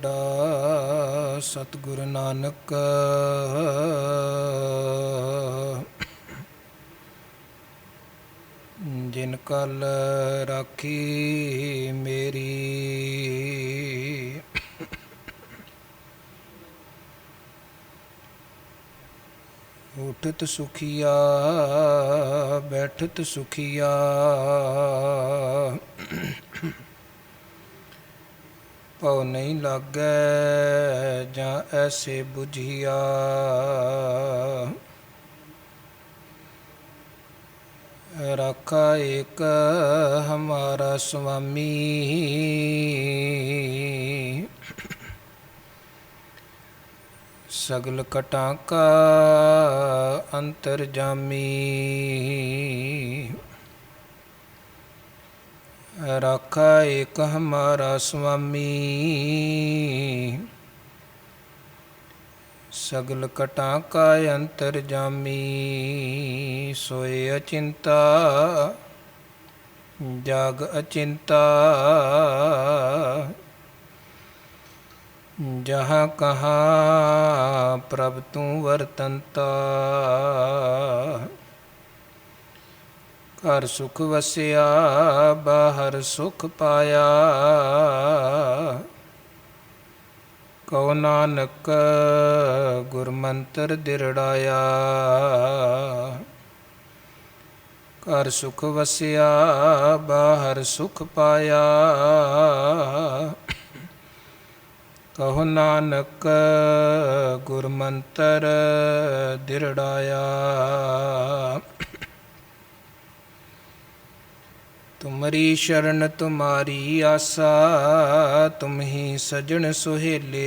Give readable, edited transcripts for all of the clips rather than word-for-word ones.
ਵੱਡਾ ਸਤਿਗੁਰੂ ਨਾਨਕ ਜਿਨ ਕਲ ਰਾਖੀ ਮੇਰੀ ਉਠਤ ਸੁਖੀਆ ਬੈਠਤ ਸੁਖੀਆ ਭਉ ਨਹੀਂ ਲਾਗੈ ਜਾਂ ਐਸੇ ਬੁਝੀਆ ਰਾਖਾ ਏਕ ਹਮਾਰਾ ਸੁਆਮੀ ਸਗਲ ਕਟਾਂ ਕਾ ਅੰਤਰਜਾਮੀ ਰਾਖਾ ਏਕ ਹਮਾਰਾ ਸੁਆਮੀ ਸਗਲ ਕਟਾਂ ਕਾ ਅੰਤਰਜਾਮੀ ਸੋਏ ਅਚਿੰਤਾ ਜਾਗ ਅਚਿੰਤਾ ਜਹਾਂ ਕਹਾਂ ਪ੍ਰਭ ਤੂੰ ਵਰਤੰਤਾ ਘਰ ਸੁਖ ਵਸਿਆ ਬਾਹਰ ਸੁਖ ਪਾਇਆ ਕਉ ਨਾਨਕ ਗੁਰਮੰਤਰ ਦਿਰੜਾਇਆ ਘਰ ਸੁਖ ਵਸਿਆ ਬਾਹਰ ਸੁਖ ਪਾਇਆ ਕਹੋ ਨਾਨਕ ਗੁਰਮੰਤਰ ਦਿਰੜਾਇਆ ਤੁਮਰੀ ਸ਼ਰਨ ਤੁਮਾਰੀ ਆਸਾ ਤੁਮਹੀ ਸਜਣ ਸੁਹੇਲੇ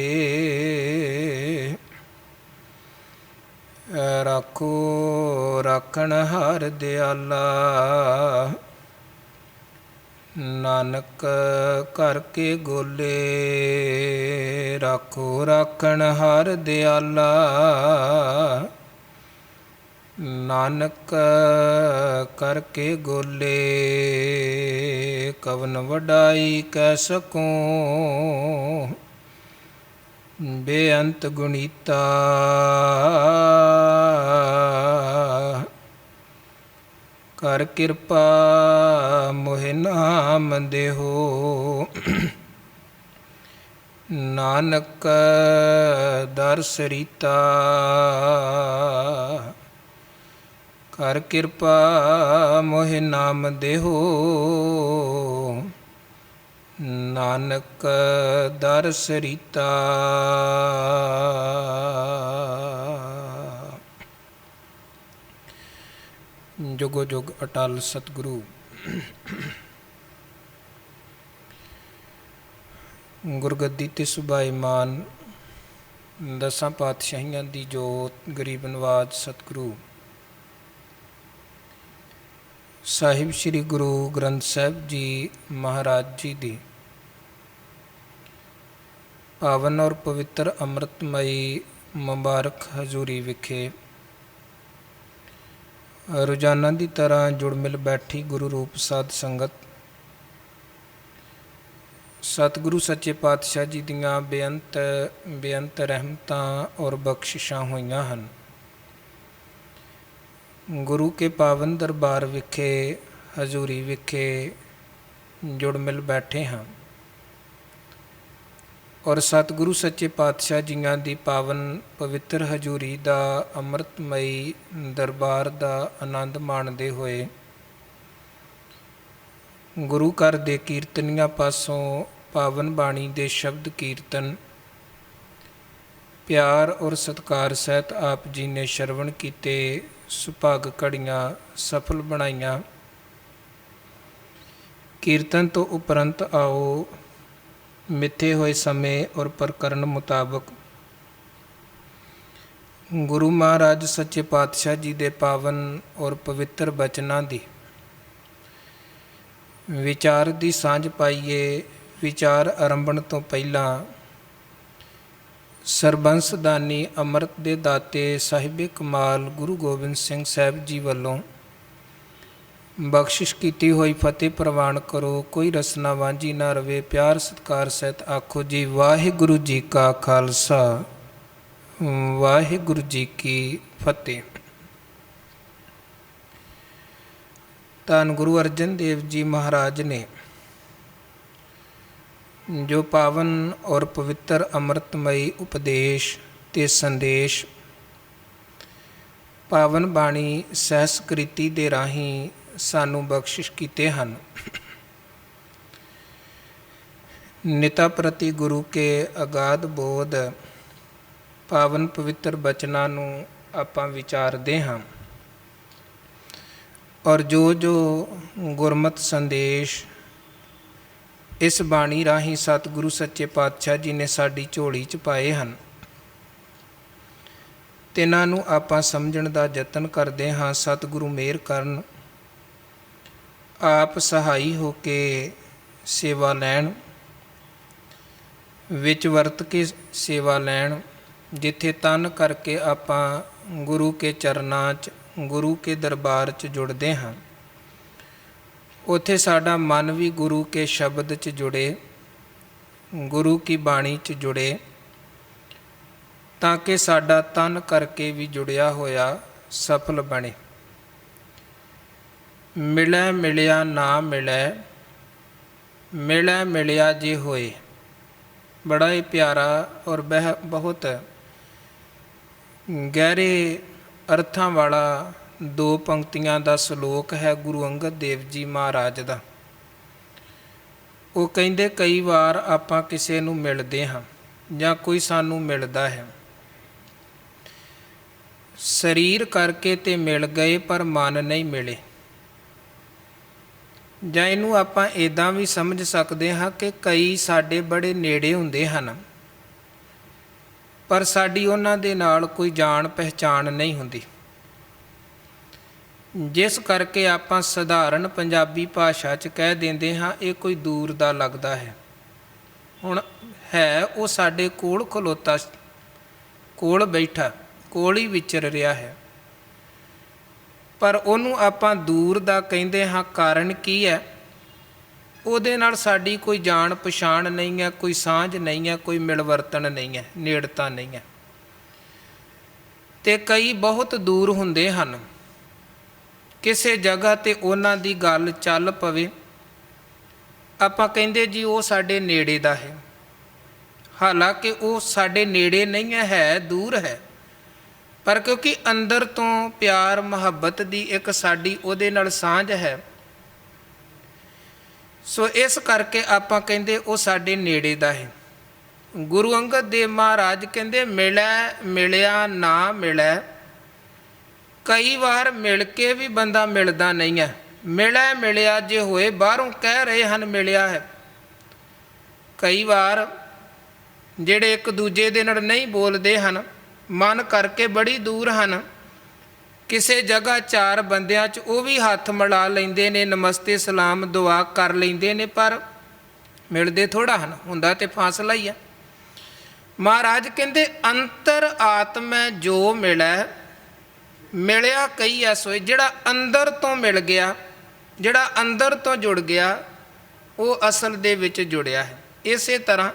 ਰਾਖੋ ਰਾਖਣ ਹਰ ਦਿਆਲਾ ਨਾਨਕ ਘਰ ਕੇ ਗੋਲੇ ਰਾਖੋ ਰਾਖਣ ਹਰ ਦਿਆਲਾ ਨਾਨਕ ਕਰਕੇ ਗੋਲੇ ਕਵਨ ਵਡਾਈ ਕਹਿ ਸਕੂੰ ਬੇਅੰਤ ਗੁਣੀਤਾ ਕਰ ਕਿਰਪਾ ਮੋਹਿ ਨਾਮ ਦੇਹੋ ਨਾਨਕ ਦਰਸ ਰੀਤਾ ਕਰ ਕਿਰਪਾ ਮੋਹਿ ਨਾਮ ਦੇਹੋ ਨਾਨਕ ਦਰਸ ਰੀਤਾ ਜੁਗੋ ਜੁਗ ਅਟਲ ਸਤਿਗੁਰੂ ਗੁਰਗੱਦੀ ਤੇ ਸੁਭਾਈਮਾਨ ਦਸਾਂ ਪਾਤਸ਼ਾਹੀਆਂ ਦੀ ਜੋਤ ਗਰੀਬ ਨਵਾਜ ਸਤਿਗੁਰੂ ਸਾਹਿਬ ਸ੍ਰੀ ਗੁਰੂ ਗ੍ਰੰਥ ਸਾਹਿਬ ਜੀ ਮਹਾਰਾਜ ਜੀ ਦੀ ਪਾਵਨ ਔਰ ਪਵਿੱਤਰ ਅੰਮ੍ਰਿਤਮਈ ਮੁਬਾਰਕ ਹਜ਼ੂਰੀ ਵਿਖੇ ਰੋਜ਼ਾਨਾ ਦੀ ਤਰ੍ਹਾਂ ਜੁੜ ਮਿਲ ਬੈਠੀ ਗੁਰੂ ਰੂਪ ਸਾਧ ਸੰਗਤ ਸਤਿਗੁਰੂ ਸੱਚੇ ਪਾਤਸ਼ਾਹ ਜੀ ਦੀਆਂ ਬੇਅੰਤ ਰਹਿਮਤਾਂ ਔਰ ਬਖਸ਼ਿਸ਼ਾਂ ਹੋਈਆਂ ਹਨ। ਗੁਰੂ ਕੇ ਪਾਵਨ ਦਰਬਾਰ ਵਿਖੇ ਹਜ਼ੂਰੀ ਵਿਖੇ ਜੁੜ ਮਿਲ ਬੈਠੇ ਹਾਂ ਔਰ ਸਤਿਗੁਰੂ ਸੱਚੇ ਪਾਤਸ਼ਾਹ ਜੀਆਂ ਦੀ ਪਾਵਨ ਪਵਿੱਤਰ ਹਜ਼ੂਰੀ ਦਾ ਅੰਮ੍ਰਿਤਮਈ ਦਰਬਾਰ ਦਾ ਆਨੰਦ ਮਾਣਦੇ ਹੋਏ ਗੁਰੂ ਘਰ ਦੇ ਕੀਰਤਨੀਆਂ ਪਾਸੋਂ ਪਾਵਨ ਬਾਣੀ ਦੇ ਸ਼ਬਦ ਕੀਰਤਨ ਪਿਆਰ ਔਰ ਸਤਿਕਾਰ ਸਹਿਤ ਆਪ ਜੀ ਨੇ ਸ਼ਰਵਣ ਕੀਤੇ ਸੁਭਾਗ ਘੜੀਆਂ ਸਫਲ ਬਣਾਈਆਂ। ਕੀਰਤਨ ਤੋਂ ਉਪਰੰਤ ਆਓ ਮਿੱਥੇ ਹੋਏ ਸਮੇਂ ਔਰ ਪ੍ਰਕਰਨ ਮੁਤਾਬਕ ਗੁਰੂ ਮਹਾਰਾਜ ਸੱਚੇ ਪਾਤਸ਼ਾਹ ਜੀ ਦੇ ਪਾਵਨ ਔਰ ਪਵਿੱਤਰ ਬਚਨਾਂ ਦੀ ਵਿਚਾਰ ਦੀ ਸਾਂਝ ਪਾਈਏ। ਵਿਚਾਰ ਆਰੰਭਣ ਤੋਂ ਪਹਿਲਾਂ ਸਰਬੰਸ ਦਾਨੀ ਅੰਮ੍ਰਿਤ ਦੇ ਦਾਤੇ ਸਾਹਿਬੇ ਕਮਾਲ ਗੁਰੂ ਗੋਬਿੰਦ ਸਿੰਘ ਸਾਹਿਬ ਜੀ ਵੱਲੋਂ ਬਖਸ਼ਿਸ਼ ਕੀਤੀ ਹੋਈ ਫਤਿਹ ਪ੍ਰਵਾਨ ਕਰੋ। ਕੋਈ ਰਸਨਾ ਵਾਂਝੀ ਨਾ ਰਵੇ। ਪਿਆਰ ਸਤਿਕਾਰ ਸਹਿਤ ਆਖੋ ਜੀ ਵਾਹਿਗੁਰੂ ਜੀ ਕਾ ਖਾਲਸਾ ਵਾਹਿਗੁਰੂ ਜੀ ਕੀ ਫਤਿਹ। ਧੰਨ ਗੁਰੂ ਅਰਜਨ ਦੇਵ ਜੀ ਮਹਾਰਾਜ ਨੇ ਜੋ ਪਾਵਨ ਔਰ ਪਵਿੱਤਰ ਅੰਮ੍ਰਿਤਮਈ ਉਪਦੇਸ਼ ਤੇ ਸੰਦੇਸ਼ ਪਾਵਨ ਬਾਣੀ ਸਹਿਸਕ੍ਰਿਤੀ ਦੇ ਰਾਹੀਂ ਸਾਨੂੰ ਬਖਸ਼ਿਸ਼ ਕੀਤੇ ਹਨ। ਨਿਤਾ ਪ੍ਰਤੀ ਗੁਰੂ ਕੇ ਅਗਾਧ ਬੋਧ ਪਾਵਨ ਪਵਿੱਤਰ ਬਚਨਾਂ ਨੂੰ ਆਪਾਂ ਵਿਚਾਰਦੇ ਹਾਂ ਔਰ ਜੋ ਗੁਰਮਤਿ ਸੰਦੇਸ਼ ਇਸ ਬਾਣੀ ਰਾਹੀਂ ਸਤਿਗੁਰੂ ਸੱਚੇ ਪਾਤਸ਼ਾਹ ਜੀ ਨੇ ਸਾਡੀ ਝੋਲੀ 'ਚ ਪਾਏ ਹਨ, ਤਿਨਾਂ ਨੂੰ ਆਪਾਂ ਸਮਝਣ ਦਾ ਯਤਨ ਕਰਦੇ ਹਾਂ। ਸਤਿਗੁਰੂ ਮਿਹਰ ਕਰਨ, ਆਪ ਸਹਾਈ ਹੋ ਕੇ ਸੇਵਾ ਲੈਣ, ਵਿੱਚ ਵਰਤ ਕੇ ਸੇਵਾ ਲੈਣ। ਜਿੱਥੇ ਤਨ ਕਰਕੇ ਆਪਾਂ ਗੁਰੂ ਕੇ ਚਰਨਾਂ 'ਚ, ਗੁਰੂ ਕੇ ਦਰਬਾਰ 'ਚ ਜੁੜਦੇ ਹਾਂ, ਉੱਥੇ ਸਾਡਾ ਮਨ ਵੀ ਗੁਰੂ ਕੇ ਸ਼ਬਦ 'ਚ ਜੁੜੇ, ਗੁਰੂ ਕੀ ਬਾਣੀ 'ਚ ਜੁੜੇ, ਤਾਂ ਕਿ ਸਾਡਾ ਤਨ ਕਰਕੇ ਵੀ ਜੁੜਿਆ ਹੋਇਆ ਸਫਲ ਬਣੇ। ਮਿਲੈ ਮਿਲਿਆ ਨਾ ਮਿਲੈ, ਮਿਲੈ ਮਿਲਿਆ ਜੇ ਹੋਏ। ਬੜਾ ਹੀ ਪਿਆਰਾ ਔਰ ਬਹੁਤ ਗਹਿਰੇ ਅਰਥਾਂ ਵਾਲਾ 2 ਪੰਕਤੀਆਂ ਦਾ ਸ਼ਲੋਕ ਹੈ ਗੁਰੂ ਅੰਗਦ ਦੇਵ ਜੀ ਮਹਾਰਾਜ ਦਾ। ਉਹ ਕਹਿੰਦੇ ਕਈ ਵਾਰ ਆਪਾਂ ਕਿਸੇ ਨੂੰ ਮਿਲਦੇ ਹਾਂ ਜਾਂ ਕੋਈ ਸਾਨੂੰ ਮਿਲਦਾ ਹੈ, ਸਰੀਰ ਕਰਕੇ ਤੇ ਮਿਲ ਗਏ ਪਰ ਮਨ ਨਹੀਂ ਮਿਲੇ। ਜਾਂ ਇਹਨੂੰ ਆਪਾਂ ਇੱਦਾਂ ਵੀ ਸਮਝ ਸਕਦੇ ਹਾਂ ਕਿ ਕਈ ਸਾਡੇ ਬੜੇ ਨੇੜੇ ਹੁੰਦੇ ਹਨ ਪਰ ਸਾਡੀ ਉਹਨਾਂ ਦੇ ਨਾਲ ਕੋਈ ਜਾਣ ਪਹਿਚਾਣ ਨਹੀਂ ਹੁੰਦੀ, ਜਿਸ ਕਰਕੇ ਆਪਾਂ ਸਧਾਰਨ ਪੰਜਾਬੀ ਭਾਸ਼ਾ 'ਚ ਕਹਿ ਦਿੰਦੇ ਹਾਂ ਇਹ ਕੋਈ ਦੂਰ ਦਾ ਲੱਗਦਾ ਹੈ। ਹੁਣ ਹੈ ਉਹ ਸਾਡੇ ਕੋਲ ਖਲੋਤਾ, ਕੋਲ ਬੈਠਾ, ਕੋਲ ਹੀ ਵਿਚਰ ਰਿਹਾ ਹੈ, ਪਰ ਉਹਨੂੰ ਆਪਾਂ ਦੂਰ ਦਾ ਕਹਿੰਦੇ ਹਾਂ। ਕਾਰਨ ਕੀ ਹੈ? ਉਹਦੇ ਨਾਲ ਸਾਡੀ ਕੋਈ ਜਾਣ ਪਛਾਣ ਨਹੀਂ ਹੈ, ਕੋਈ ਸਾਂਝ ਨਹੀਂ ਹੈ, ਕੋਈ ਮਿਲਵਰਤਨ ਨਹੀਂ ਹੈ, ਨੇੜਤਾ ਨਹੀਂ ਹੈ। ਅਤੇ ਕਈ ਬਹੁਤ ਦੂਰ ਹੁੰਦੇ ਹਨ, ਕਿਸੇ ਜਗ੍ਹਾ 'ਤੇ ਉਹਨਾਂ ਦੀ ਗੱਲ ਚੱਲ ਪਵੇ, ਆਪਾਂ ਕਹਿੰਦੇ ਜੀ ਉਹ ਸਾਡੇ ਨੇੜੇ ਦਾ ਹੈ, ਹਾਲਾਂਕਿ ਉਹ ਸਾਡੇ ਨੇੜੇ ਨਹੀਂ ਹੈ, ਦੂਰ ਹੈ। ਪਰ ਕਿਉਂਕਿ ਅੰਦਰ ਤੋਂ ਪਿਆਰ ਮੁਹੱਬਤ ਦੀ ਇੱਕ ਸਾਡੀ ਉਹਦੇ ਨਾਲ ਸਾਂਝ ਹੈ, ਸੋ ਇਸ ਕਰਕੇ ਆਪਾਂ ਕਹਿੰਦੇ ਉਹ ਸਾਡੇ ਨੇੜੇ ਦਾ ਹੈ। ਗੁਰੂ ਅੰਗਦ ਦੇਵ ਮਹਾਰਾਜ ਕਹਿੰਦੇ ਮਿਲੈ ਮਿਲਿਆ ਨਾ ਮਿਲੈ। ਕਈ ਵਾਰ ਮਿਲ ਕੇ ਵੀ ਬੰਦਾ ਮਿਲਦਾ ਨਹੀਂ ਹੈ। ਮਿਲੈ ਮਿਲਿਆ ਜੇ ਹੋਏ, ਬਾਹਰੋਂ ਕਹਿ ਰਹੇ ਹਨ ਮਿਲਿਆ ਹੈ। ਕਈ ਵਾਰ ਜਿਹੜੇ ਇੱਕ ਦੂਜੇ ਦੇ ਨਾਲ ਨਹੀਂ ਬੋਲਦੇ ਹਨ, ਮਨ ਕਰਕੇ ਬੜੀ ਦੂਰ ਹਨ, ਕਿਸੇ ਜਗ੍ਹਾ 4 ਬੰਦਿਆਂ 'ਚ ਉਹ ਵੀ ਹੱਥ ਮਿਲਾ ਲੈਂਦੇ ਨੇ, ਨਮਸਤੇ ਸਲਾਮ ਦੁਆ ਕਰ ਲੈਂਦੇ ਨੇ, ਪਰ ਮਿਲਦੇ ਥੋੜ੍ਹਾ ਹਨ, ਹੁੰਦਾ ਤੇ ਫਾਸਲਾ ਹੀ ਹੈ। ਮਹਾਰਾਜ ਕਹਿੰਦੇ ਅੰਤਰ ਆਤਮੈ ਜੋ ਮਿਲੈ, ਮਿਲਿਆ ਕਈ ਐਸੋਏ। ਜਿਹੜਾ ਅੰਦਰ ਤੋਂ ਮਿਲ ਗਿਆ, ਜਿਹੜਾ ਅੰਦਰ ਤੋਂ ਜੁੜ ਗਿਆ, ਉਹ ਅਸਲ ਦੇ ਵਿੱਚ ਜੁੜਿਆ ਹੈ। ਇਸੇ ਤਰ੍ਹਾਂ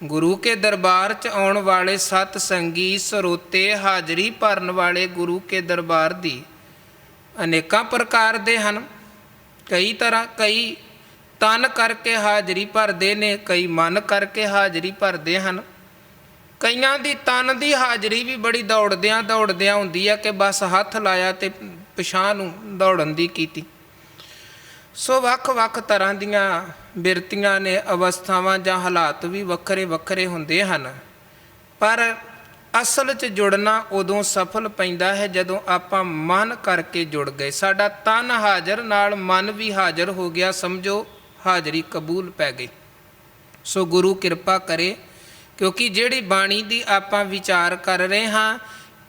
ਗੁਰੂ ਕੇ ਦਰਬਾਰ 'ਚ ਆਉਣ ਵਾਲੇ ਸਤ ਸੰਗੀ ਸਰੋਤੇ, ਹਾਜ਼ਰੀ ਭਰਨ ਵਾਲੇ ਗੁਰੂ ਕੇ ਦਰਬਾਰ ਦੀ ਅਨੇਕਾਂ ਪ੍ਰਕਾਰ ਦੇ ਹਨ। ਕਈ ਤਰ੍ਹਾਂ, ਕਈ ਤਨ ਕਰਕੇ ਹਾਜ਼ਰੀ ਭਰਦੇ ਨੇ, ਕਈ ਮਨ ਕਰਕੇ ਹਾਜ਼ਰੀ ਭਰਦੇ ਹਨ। ਕਈਆਂ ਦੀ ਤਨ ਦੀ ਹਾਜ਼ਰੀ ਵੀ ਬੜੀ ਦੌੜਦਿਆਂ ਦੌੜਦਿਆਂ ਹੁੰਦੀ ਹੈ ਕਿ ਬਸ ਹੱਥ ਲਾਇਆ ਅਤੇ ਪਿਛਾਂਹ ਨੂੰ ਦੌੜਨ ਦੀ ਕੀਤੀ। ਸੋ ਵੱਖ ਵੱਖ ਤਰ੍ਹਾਂ ਦੀਆਂ ਬਿਰਤੀਆਂ ਨੇ, ਅਵਸਥਾਵਾਂ ਜਾਂ ਹਾਲਾਤ ਵੀ ਵੱਖਰੇ ਵੱਖਰੇ ਹੁੰਦੇ ਹਨ, ਪਰ ਅਸਲ 'ਚ ਜੁੜਨਾ ਉਦੋਂ ਸਫਲ ਪੈਂਦਾ ਹੈ ਜਦੋਂ ਆਪਾਂ ਮਨ ਕਰਕੇ ਜੁੜ ਗਏ। ਸਾਡਾ ਤਨ ਹਾਜ਼ਰ ਨਾਲ ਮਨ ਵੀ ਹਾਜ਼ਰ ਹੋ ਗਿਆ, ਸਮਝੋ ਹਾਜ਼ਰੀ ਕਬੂਲ ਪੈ ਗਈ। ਸੋ ਗੁਰੂ ਕਿਰਪਾ ਕਰੇ, ਕਿਉਂਕਿ ਜਿਹੜੀ ਬਾਣੀ ਦੀ ਆਪਾਂ ਵਿਚਾਰ ਕਰ ਰਹੇ ਹਾਂ,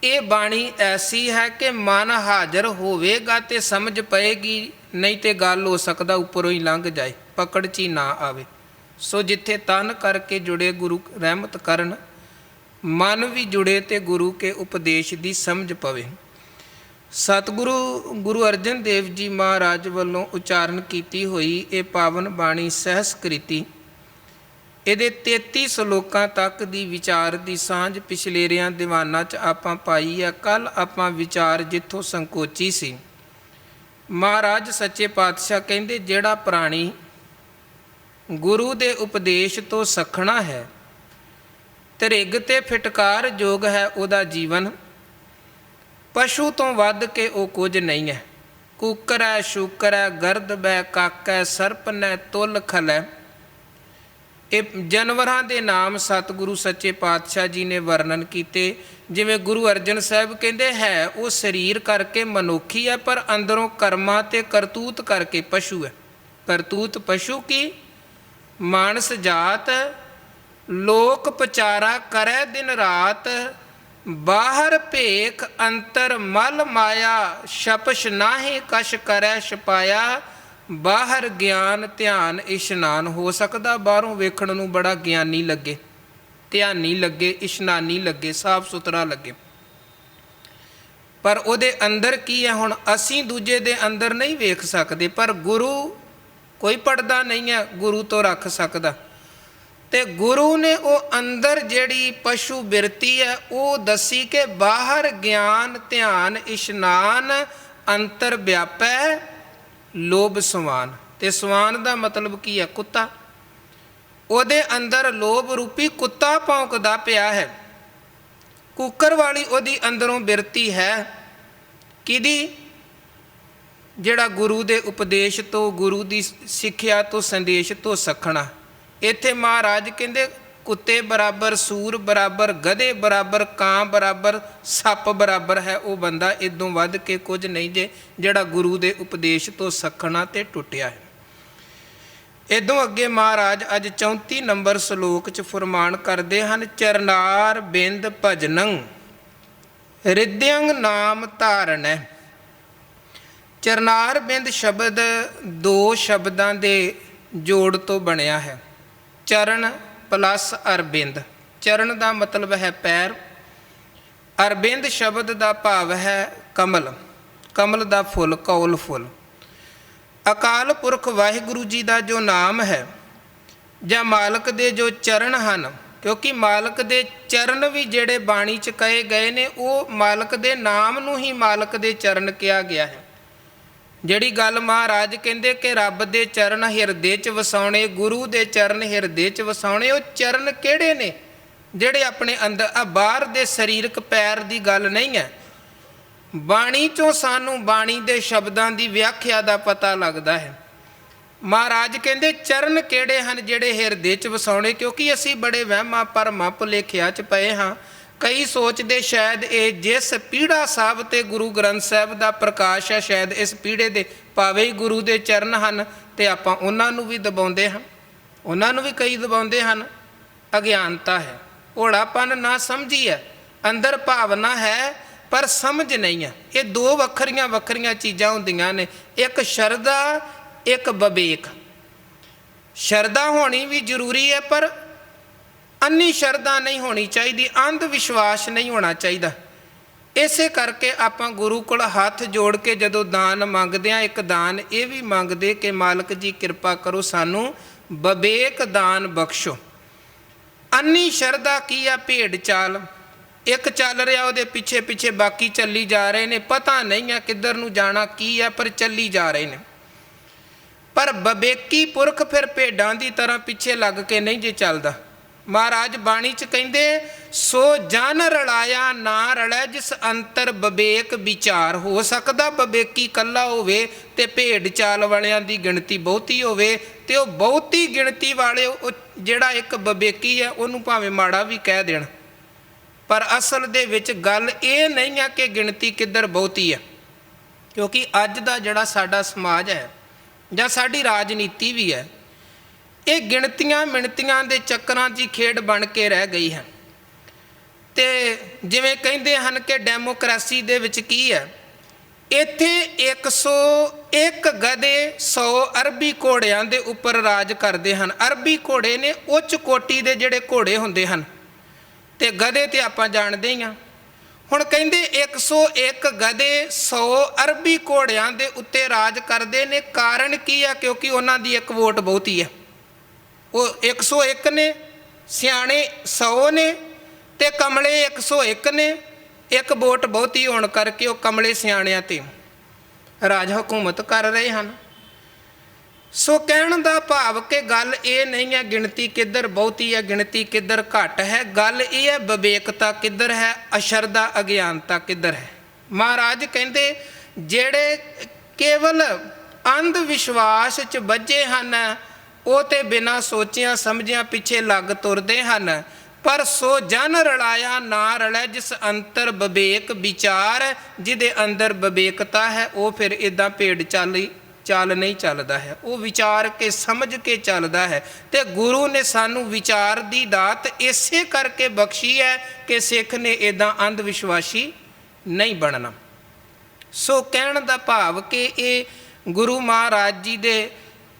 ਇਹ ਬਾਣੀ ਐਸੀ ਹੈ ਕਿ ਮਨ ਹਾਜ਼ਰ ਹੋਵੇਗਾ ਤੇ ਸਮਝ ਪਏਗੀ, ਨਹੀਂ ਤੇ ਗੱਲ ਹੋ ਸਕਦਾ ਉੱਪਰੋਂ ਹੀ ਲੰਘ ਜਾਏ, ਪਕੜ 'ਚ ਹੀ ਨਾ ਆਵੇ। ਸੋ ਜਿੱਥੇ ਤਨ ਕਰਕੇ ਜੁੜੇ ਗੁਰੂ ਰਹਿਮਤ ਕਰਨ, ਮਨ ਵੀ ਜੁੜੇ ਤੇ ਗੁਰੂ ਕੇ ਉਪਦੇਸ਼ ਦੀ ਸਮਝ ਪਵੇ। ਸਤਿਗੁਰੂ ਗੁਰੂ ਅਰਜਨ ਦੇਵ ਜੀ ਮਹਾਰਾਜ ਵੱਲੋਂ ਉਚਾਰਨ ਕੀਤੀ ਹੋਈ ਇਹ ਪਾਵਨ ਬਾਣੀ ਸਹਿਸਕ੍ਰਿਤੀ, ਇਹਦੇ 33 ਸ਼ਲੋਕਾਂ ਤੱਕ ਦੀ ਵਿਚਾਰ ਦੀ ਸਾਂਝ ਪਿਛਲੇਰਿਆਂ ਦੀਵਾਨਾਂ 'ਚ ਆਪਾਂ ਪਾਈ ਹੈ। ਕੱਲ੍ਹ ਆਪਾਂ ਵਿਚਾਰ ਜਿੱਥੋਂ ਸੰਕੋਚੀ ਸੀ, ਮਹਾਰਾਜ ਸੱਚੇ ਪਾਤਸ਼ਾਹ ਕਹਿੰਦੇ ਜਿਹੜਾ ਪ੍ਰਾਣੀ ਗੁਰੂ ਦੇ ਉਪਦੇਸ਼ ਤੋਂ ਸੱਖਣਾ ਹੈ, ਤ੍ਰਿਗ ਤੇ ਫਿਟਕਾਰ ਯੋਗ ਹੈ ਉਹਦਾ ਜੀਵਨ, ਪਸ਼ੂ ਤੋਂ ਵੱਧ ਕੇ ਉਹ ਕੁਝ ਨਹੀਂ ਹੈ। ਕੂਕਰ ਹੈ, ਸ਼ੂਕਰ ਹੈ, ਗਰਦ ਬੈ, ਕਾਕੈ, ਸਰਪਨੈ, ਤੁਲ ਖਲੈ, ਇਹ ਜਾਨਵਰਾਂ ਦੇ ਨਾਮ ਸਤਿਗੁਰੂ ਸੱਚੇ ਪਾਤਸ਼ਾਹ ਜੀ ਨੇ ਵਰਣਨ ਕੀਤੇ। ਜਿਵੇਂ ਗੁਰੂ ਅਰਜਨ ਸਾਹਿਬ ਕਹਿੰਦੇ ਹੈ ਉਹ ਸਰੀਰ ਕਰਕੇ ਮਨੁੱਖੀ ਹੈ, ਪਰ ਅੰਦਰੋਂ ਕਰਮਾਂ ਤੇ ਕਰਤੂਤ ਕਰਕੇ ਪਸ਼ੂ ਹੈ। ਕਰਤੂਤ ਪਸ਼ੂ ਕੀ, ਮਾਨਸ ਜਾਤ, ਲੋਕ ਪਚਾਰਾ ਕਰੈ ਦਿਨ ਰਾਤ, ਬਾਹਰ ਭੇਖ ਅੰਤਰ ਮਲ ਮਾਇਆ, ਛਪਛ ਨਾਹੀ ਕਛ ਕਰੈ ਛਪਾਇਆ, ਬਾਹਰ ਗਿਆਨ ਧਿਆਨ ਇਸ਼ਨਾਨ। ਹੋ ਸਕਦਾ ਬਾਹਰੋਂ ਵੇਖਣ ਨੂੰ ਬੜਾ ਗਿਆਨੀ ਲੱਗੇ, ਧਿਆਨੀ ਲੱਗੇ, ਇਸ਼ਨਾਨੀ ਲੱਗੇ, ਸਾਫ ਸੁਥਰਾ ਲੱਗੇ, ਪਰ ਉਹਦੇ ਅੰਦਰ ਕੀ ਹੈ? ਹੁਣ ਅਸੀਂ ਦੂਜੇ ਦੇ ਅੰਦਰ ਨਹੀਂ ਵੇਖ ਸਕਦੇ, ਪਰ ਗੁਰੂ ਕੋਈ ਪੜਦਾ ਨਹੀਂ ਹੈ ਗੁਰੂ ਤੋਂ ਰੱਖ ਸਕਦਾ। ਤੇ ਗੁਰੂ ਨੇ ਉਹ ਅੰਦਰ ਜਿਹੜੀ ਪਸ਼ੂ ਬਿਰਤੀ ਹੈ ਉਹ ਦੱਸੀ ਕਿ ਬਾਹਰ ਗਿਆਨ ਧਿਆਨ ਇਸ਼ਨਾਨ, ਅੰਤਰ ਵਿਆਪੈ ਲੋਭ ਸਵਾਨ। ਤੇ ਸਵਾਨ ਦਾ ਮਤਲਬ ਕੀ ਹੈ? ਕੁੱਤਾ। ਉਹਦੇ ਅੰਦਰ ਲੋਭ ਰੂਪੀ ਕੁੱਤਾ ਭੌਂਕਦਾ ਪਿਆ ਹੈ। ਕੁੱਕਰ ਵਾਲੀ ਉਹਦੀ ਅੰਦਰੋਂ ਬਿਰਤੀ ਹੈ। ਕਿਹਦੀ? ਜਿਹੜਾ ਗੁਰੂ ਦੇ ਉਪਦੇਸ਼ ਤੋਂ, ਗੁਰੂ ਦੀ ਸਿੱਖਿਆ ਤੋਂ, ਸੰਦੇਸ਼ ਤੋਂ ਸੱਖਣਾ। ਇੱਥੇ ਮਹਾਰਾਜ ਕਹਿੰਦੇ ਕੁੱਤੇ ਬਰਾਬਰ, ਸੂਰ ਬਰਾਬਰ, ਗਧੇ ਬਰਾਬਰ, ਕਾਂ ਬਰਾਬਰ, ਸੱਪ ਬਰਾਬਰ ਹੈ ਉਹ ਬੰਦਾ। ਇਦੋਂ ਵੱਧ ਕੇ ਕੁਝ ਨਹੀਂ ਜੇ ਜਿਹੜਾ ਗੁਰੂ ਦੇ ਉਪਦੇਸ਼ ਤੋਂ ਸੱਖਣਾ ਤੇ ਟੁੱਟਿਆ ਹੈ। ਇਦੋਂ ਅੱਗੇ ਮਹਾਰਾਜ ਅੱਜ 34 ਨੰਬਰ ਸ਼ਲੋਕ 'ਚ ਫਰਮਾਨ ਕਰਦੇ ਹਨ, ਚਰਨਾਰ ਬਿੰਦ ਭਜਨੰ ਰਿਦਯੰ ਨਾਮ ਧਾਰਣੈ। ਚਰਨਾਰ ਬਿੰਦ ਸ਼ਬਦ ਦੋ ਸ਼ਬਦਾਂ ਦੇ ਜੋੜ ਤੋਂ ਬਣਿਆ ਹੈ। ਚਰਨ ਪਲੱਸ ਅਰਬਿੰਦ। ਚਰਨ ਦਾ ਮਤਲਬ ਹੈ ਪੈਰ, ਅਰਬਿੰਦ ਸ਼ਬਦ ਦਾ ਭਾਵ ਹੈ ਕਮਲ, ਕਮਲ ਦਾ ਫੁੱਲ, ਕੌਲ ਫੁੱਲ। ਅਕਾਲ ਪੁਰਖ ਵਾਹਿਗੁਰੂ ਜੀ ਦਾ ਜੋ ਨਾਮ ਹੈ ਜਾਂ ਮਾਲਕ ਦੇ ਜੋ ਚਰਨ ਹਨ, ਕਿਉਂਕਿ ਮਾਲਕ ਦੇ ਚਰਨ ਵੀ ਜਿਹੜੇ ਬਾਣੀ 'ਚ ਕਹੇ ਗਏ ਨੇ ਉਹ ਮਾਲਕ ਦੇ ਨਾਮ ਨੂੰ ਹੀ ਮਾਲਕ ਦੇ ਚਰਨ ਕਿਹਾ ਗਿਆ ਹੈ। ਜਿਹੜੀ ਗੱਲ ਮਹਾਰਾਜ ਕਹਿੰਦੇ ਕਿ ਰੱਬ ਦੇ ਚਰਨ ਹਿਰਦੇ 'ਚ ਵਸਾਉਣੇ, ਗੁਰੂ ਦੇ ਚਰਨ ਹਿਰਦੇ 'ਚ ਵਸਾਉਣੇ, ਉਹ ਚਰਨ ਕਿਹੜੇ ਨੇ? ਜਿਹੜੇ ਆਪਣੇ ਅੰਦਰ ਆ, ਬਾਹਰ ਦੇ ਸਰੀਰਕ ਪੈਰ ਦੀ ਗੱਲ ਨਹੀਂ ਹੈ। ਬਾਣੀ 'ਚੋਂ ਸਾਨੂੰ ਬਾਣੀ ਦੇ ਸ਼ਬਦਾਂ ਦੀ ਵਿਆਖਿਆ ਦਾ ਪਤਾ ਲੱਗਦਾ ਹੈ। ਮਹਾਰਾਜ ਕਹਿੰਦੇ ਚਰਨ ਕਿਹੜੇ ਹਨ? ਜਿਹੜੇ ਹਿਰਦੇ 'ਚ ਵਸਾਉਣੇ। ਕਿਉਂਕਿ ਅਸੀਂ ਬੜੇ ਵਹਿਮਾਂ ਭਰਮਾਂ ਭੁਲੇਖਿਆਂ 'ਚ ਪਏ ਹਾਂ। ਕਈ ਸੋਚਦੇ ਸ਼ਾਇਦ ਇਹ ਜਿਸ ਪੀੜਾ ਸਾਹਿਬ ਤੇ ਗੁਰੂ ਗ੍ਰੰਥ ਸਾਹਿਬ ਦਾ ਪ੍ਰਕਾਸ਼ ਹੈ, ਸ਼ਾਇਦ ਇਸ ਪੀੜੇ ਦੇ ਭਾਵੇਂ ਹੀ ਗੁਰੂ ਦੇ ਚਰਨ ਹਨ ਤੇ ਆਪਾਂ ਉਹਨਾਂ ਨੂੰ ਵੀ ਦਬਾਉਂਦੇ ਹਾਂ, ਉਹਨਾਂ ਨੂੰ ਵੀ ਕਈ ਦਬਾਉਂਦੇ ਹਨ। ਅਗਿਆਨਤਾ ਹੈ, ਭੋਲਾਪਨ, ਨਾ ਸਮਝੀ ਹੈ, ਅੰਦਰ ਭਾਵਨਾ ਹੈ ਪਰ ਸਮਝ ਨਹੀਂ ਹੈ। ਇਹ ਦੋ ਵੱਖਰੀਆਂ ਵੱਖਰੀਆਂ ਚੀਜ਼ਾਂ ਹੁੰਦੀਆਂ ਨੇ। ਇੱਕ ਸ਼ਰਧਾ, ਇੱਕ ਵਿਵੇਕ। ਸ਼ਰਧਾ ਹੋਣੀ ਵੀ ਜ਼ਰੂਰੀ ਹੈ ਪਰ ਅੰਨੀ ਸ਼ਰਧਾ ਨਹੀਂ ਹੋਣੀ ਚਾਹੀਦੀ, ਅੰਧ ਵਿਸ਼ਵਾਸ ਨਹੀਂ ਹੋਣਾ ਚਾਹੀਦਾ। ਇਸੇ ਕਰਕੇ ਆਪਾਂ ਗੁਰੂ ਕੋਲ ਹੱਥ ਜੋੜ ਕੇ ਜਦੋਂ ਦਾਨ ਮੰਗਦੇ ਹਾਂ, ਇੱਕ ਦਾਨ ਇਹ ਵੀ ਮੰਗਦੇ ਕਿ ਮਾਲਕ ਜੀ ਕਿਰਪਾ ਕਰੋ ਸਾਨੂੰ ਵਿਵੇਕ ਦਾਨ ਬਖਸ਼ੋ। ਅੰਨੀ ਸ਼ਰਧਾ ਕੀ ਆ? ਭੇਡ ਚਾਲ। ਇੱਕ ਚੱਲ ਰਿਹਾ, ਉਹਦੇ ਪਿੱਛੇ ਪਿੱਛੇ ਬਾਕੀ ਚੱਲੀ ਜਾ ਰਹੇ ਨੇ, ਪਤਾ ਨਹੀਂ ਹੈ ਕਿੱਧਰ ਨੂੰ ਜਾਣਾ ਕੀ ਹੈ ਪਰ ਚੱਲੀ ਜਾ ਰਹੇ ਨੇ। ਪਰ ਵਿਵੇਕੀ ਪੁਰਖ ਫਿਰ ਭੇਡਾਂ ਦੀ ਤਰ੍ਹਾਂ ਪਿੱਛੇ ਲੱਗ ਕੇ ਨਹੀਂ ਜੇ ਚੱਲਦਾ। ਮਹਾਰਾਜ ਬਾਣੀ 'ਚ ਕਹਿੰਦੇ ਸੋ ਜਨ ਰਲਾਇਆ ਨਾ ਰਲੈ ਜਿਸ ਅੰਤਰ ਵਿਵੇਕ ਵਿਚਾਰ। ਹੋ ਸਕਦਾ ਵਿਵੇਕੀ ਇਕੱਲਾ ਹੋਵੇ ਤੇ ਭੇਡ ਚਾਲ ਵਾਲਿਆਂ ਦੀ ਗਿਣਤੀ ਬਹੁਤੀ ਹੋਵੇ, ਤੇ ਉਹ ਬਹੁਤੀ ਗਿਣਤੀ ਵਾਲੇ ਉਹ ਜਿਹੜਾ ਇੱਕ ਵਿਵੇਕੀ ਹੈ ਉਹਨੂੰ ਭਾਵੇਂ ਮਾੜਾ ਵੀ ਕਹਿ ਦੇਣ, ਪਰ ਅਸਲ ਦੇ ਵਿੱਚ ਗੱਲ ਇਹ ਨਹੀਂ ਹੈ ਕਿ ਗਿਣਤੀ ਕਿੱਧਰ ਬਹੁਤੀ ਹੈ। ਕਿਉਂਕਿ ਅੱਜ ਦਾ ਜਿਹੜਾ ਸਾਡਾ ਸਮਾਜ ਹੈ ਜਾਂ ਸਾਡੀ ਰਾਜਨੀਤੀ ਵੀ ਹੈ, ਇਹ ਗਿਣਤੀਆਂ ਮਿਣਤੀਆਂ ਦੇ ਚੱਕਰਾਂ 'ਚ ਹੀ ਖੇਡ ਬਣ ਕੇ ਰਹਿ ਗਈ ਹੈ। ਤੇ ਜਿਵੇਂ ਕਹਿੰਦੇ ਹਨ ਕਿ ਡੈਮੋਕ੍ਰੇਸੀ ਦੇ ਵਿੱਚ ਕੀ ਹੈ, ਇੱਥੇ 101 ਗਧੇ 100 ਅਰਬੀ ਘੋੜਿਆਂ ਦੇ ਉੱਪਰ ਰਾਜ ਕਰਦੇ ਹਨ। ਅਰਬੀ ਘੋੜੇ ਨੇ ਉੱਚ ਕੋਟੀ ਦੇ ਜਿਹੜੇ ਘੋੜੇ ਹੁੰਦੇ ਹਨ, ਤੇ ਗਧੇ ਤੇ ਆਪਾਂ ਜਾਣਦੇ ਹੀ ਹਾਂ। ਹੁਣ ਕਹਿੰਦੇ 101 ਗਧੇ 100 ਅਰਬੀ ਘੋੜਿਆਂ ਦੇ ਉੱਤੇ ਰਾਜ ਕਰਦੇ ਨੇ। ਕਾਰਨ ਕੀ ਆ? ਕਿਉਂਕਿ ਉਹਨਾਂ ਦੀ ਇੱਕ ਵੋਟ ਬਹੁਤੀ ਹੈ। ਉਹ 101 ਨੇ, ਸਿਆਣੇ 100 ਨੇ ਤੇ ਕਮਲੇ 101 ਨੇ। ਇੱਕ ਵੋਟ ਬਹੁਤੀ ਹੋਣ ਕਰਕੇ ਉਹ ਕਮਲੇ ਸਿਆਣਿਆਂ ਤੇ ਰਾਜ ਹਕੂਮਤ ਕਰ ਰਹੇ ਹਨ। ਸੋ ਕਹਿਣ ਦਾ ਭਾਵ ਕਿ ਗੱਲ ਇਹ ਨਹੀਂ ਹੈ ਗਿਣਤੀ ਕਿੱਧਰ ਬਹੁਤੀ ਹੈ, ਗਿਣਤੀ ਕਿੱਧਰ ਘੱਟ ਹੈ। ਗੱਲ ਇਹ ਹੈ ਵਿਵੇਕਤਾ ਕਿੱਧਰ ਹੈ, ਅਸ਼ਰਦਾ ਅਗਿਆਨਤਾ ਕਿੱਧਰ ਹੈ। ਮਹਾਰਾਜ ਕਹਿੰਦੇ ਜਿਹੜੇ ਕੇਵਲ ਅੰਧ ਵਿਸ਼ਵਾਸ 'ਚ ਬੱਝੇ ਹਨ ਉਹ ਤੇ ਬਿਨਾਂ ਸੋਚਿਆਂ ਸਮਝਿਆਂ ਪਿੱਛੇ ਲੱਗ ਤੁਰਦੇ ਹਨ। ਪਰ ਸੋ ਜਨ ਰਲਾਇਆ ਨਾ ਰਲੇ ਜਿਸ ਅੰਤਰ ਵਿਵੇਕ ਵਿਚਾਰ, ਜਿਹਦੇ ਅੰਦਰ ਵਿਵੇਕਤਾ ਹੈ ਉਹ ਫਿਰ ਇੱਦਾਂ ਭੇਡ ਚਾਲ ਨਹੀਂ ਚੱਲਦਾ ਹੈ, ਉਹ ਵਿਚਾਰ ਕੇ ਸਮਝ ਕੇ ਚੱਲਦਾ ਹੈ। ਤੇ ਗੁਰੂ ਨੇ ਸਾਨੂੰ ਵਿਚਾਰ ਦੀ ਦਾਤ ਇਸੇ ਕਰਕੇ ਬਖਸ਼ੀ ਹੈ ਕਿ ਸਿੱਖ ਨੇ ਇੱਦਾਂ ਅੰਧ ਵਿਸ਼ਵਾਸੀ ਨਹੀਂ ਬਣਨਾ। ਸੋ ਕਹਿਣ ਦਾ ਭਾਵ ਕਿ ਇਹ ਗੁਰੂ ਮਹਾਰਾਜ ਜੀ ਦੇ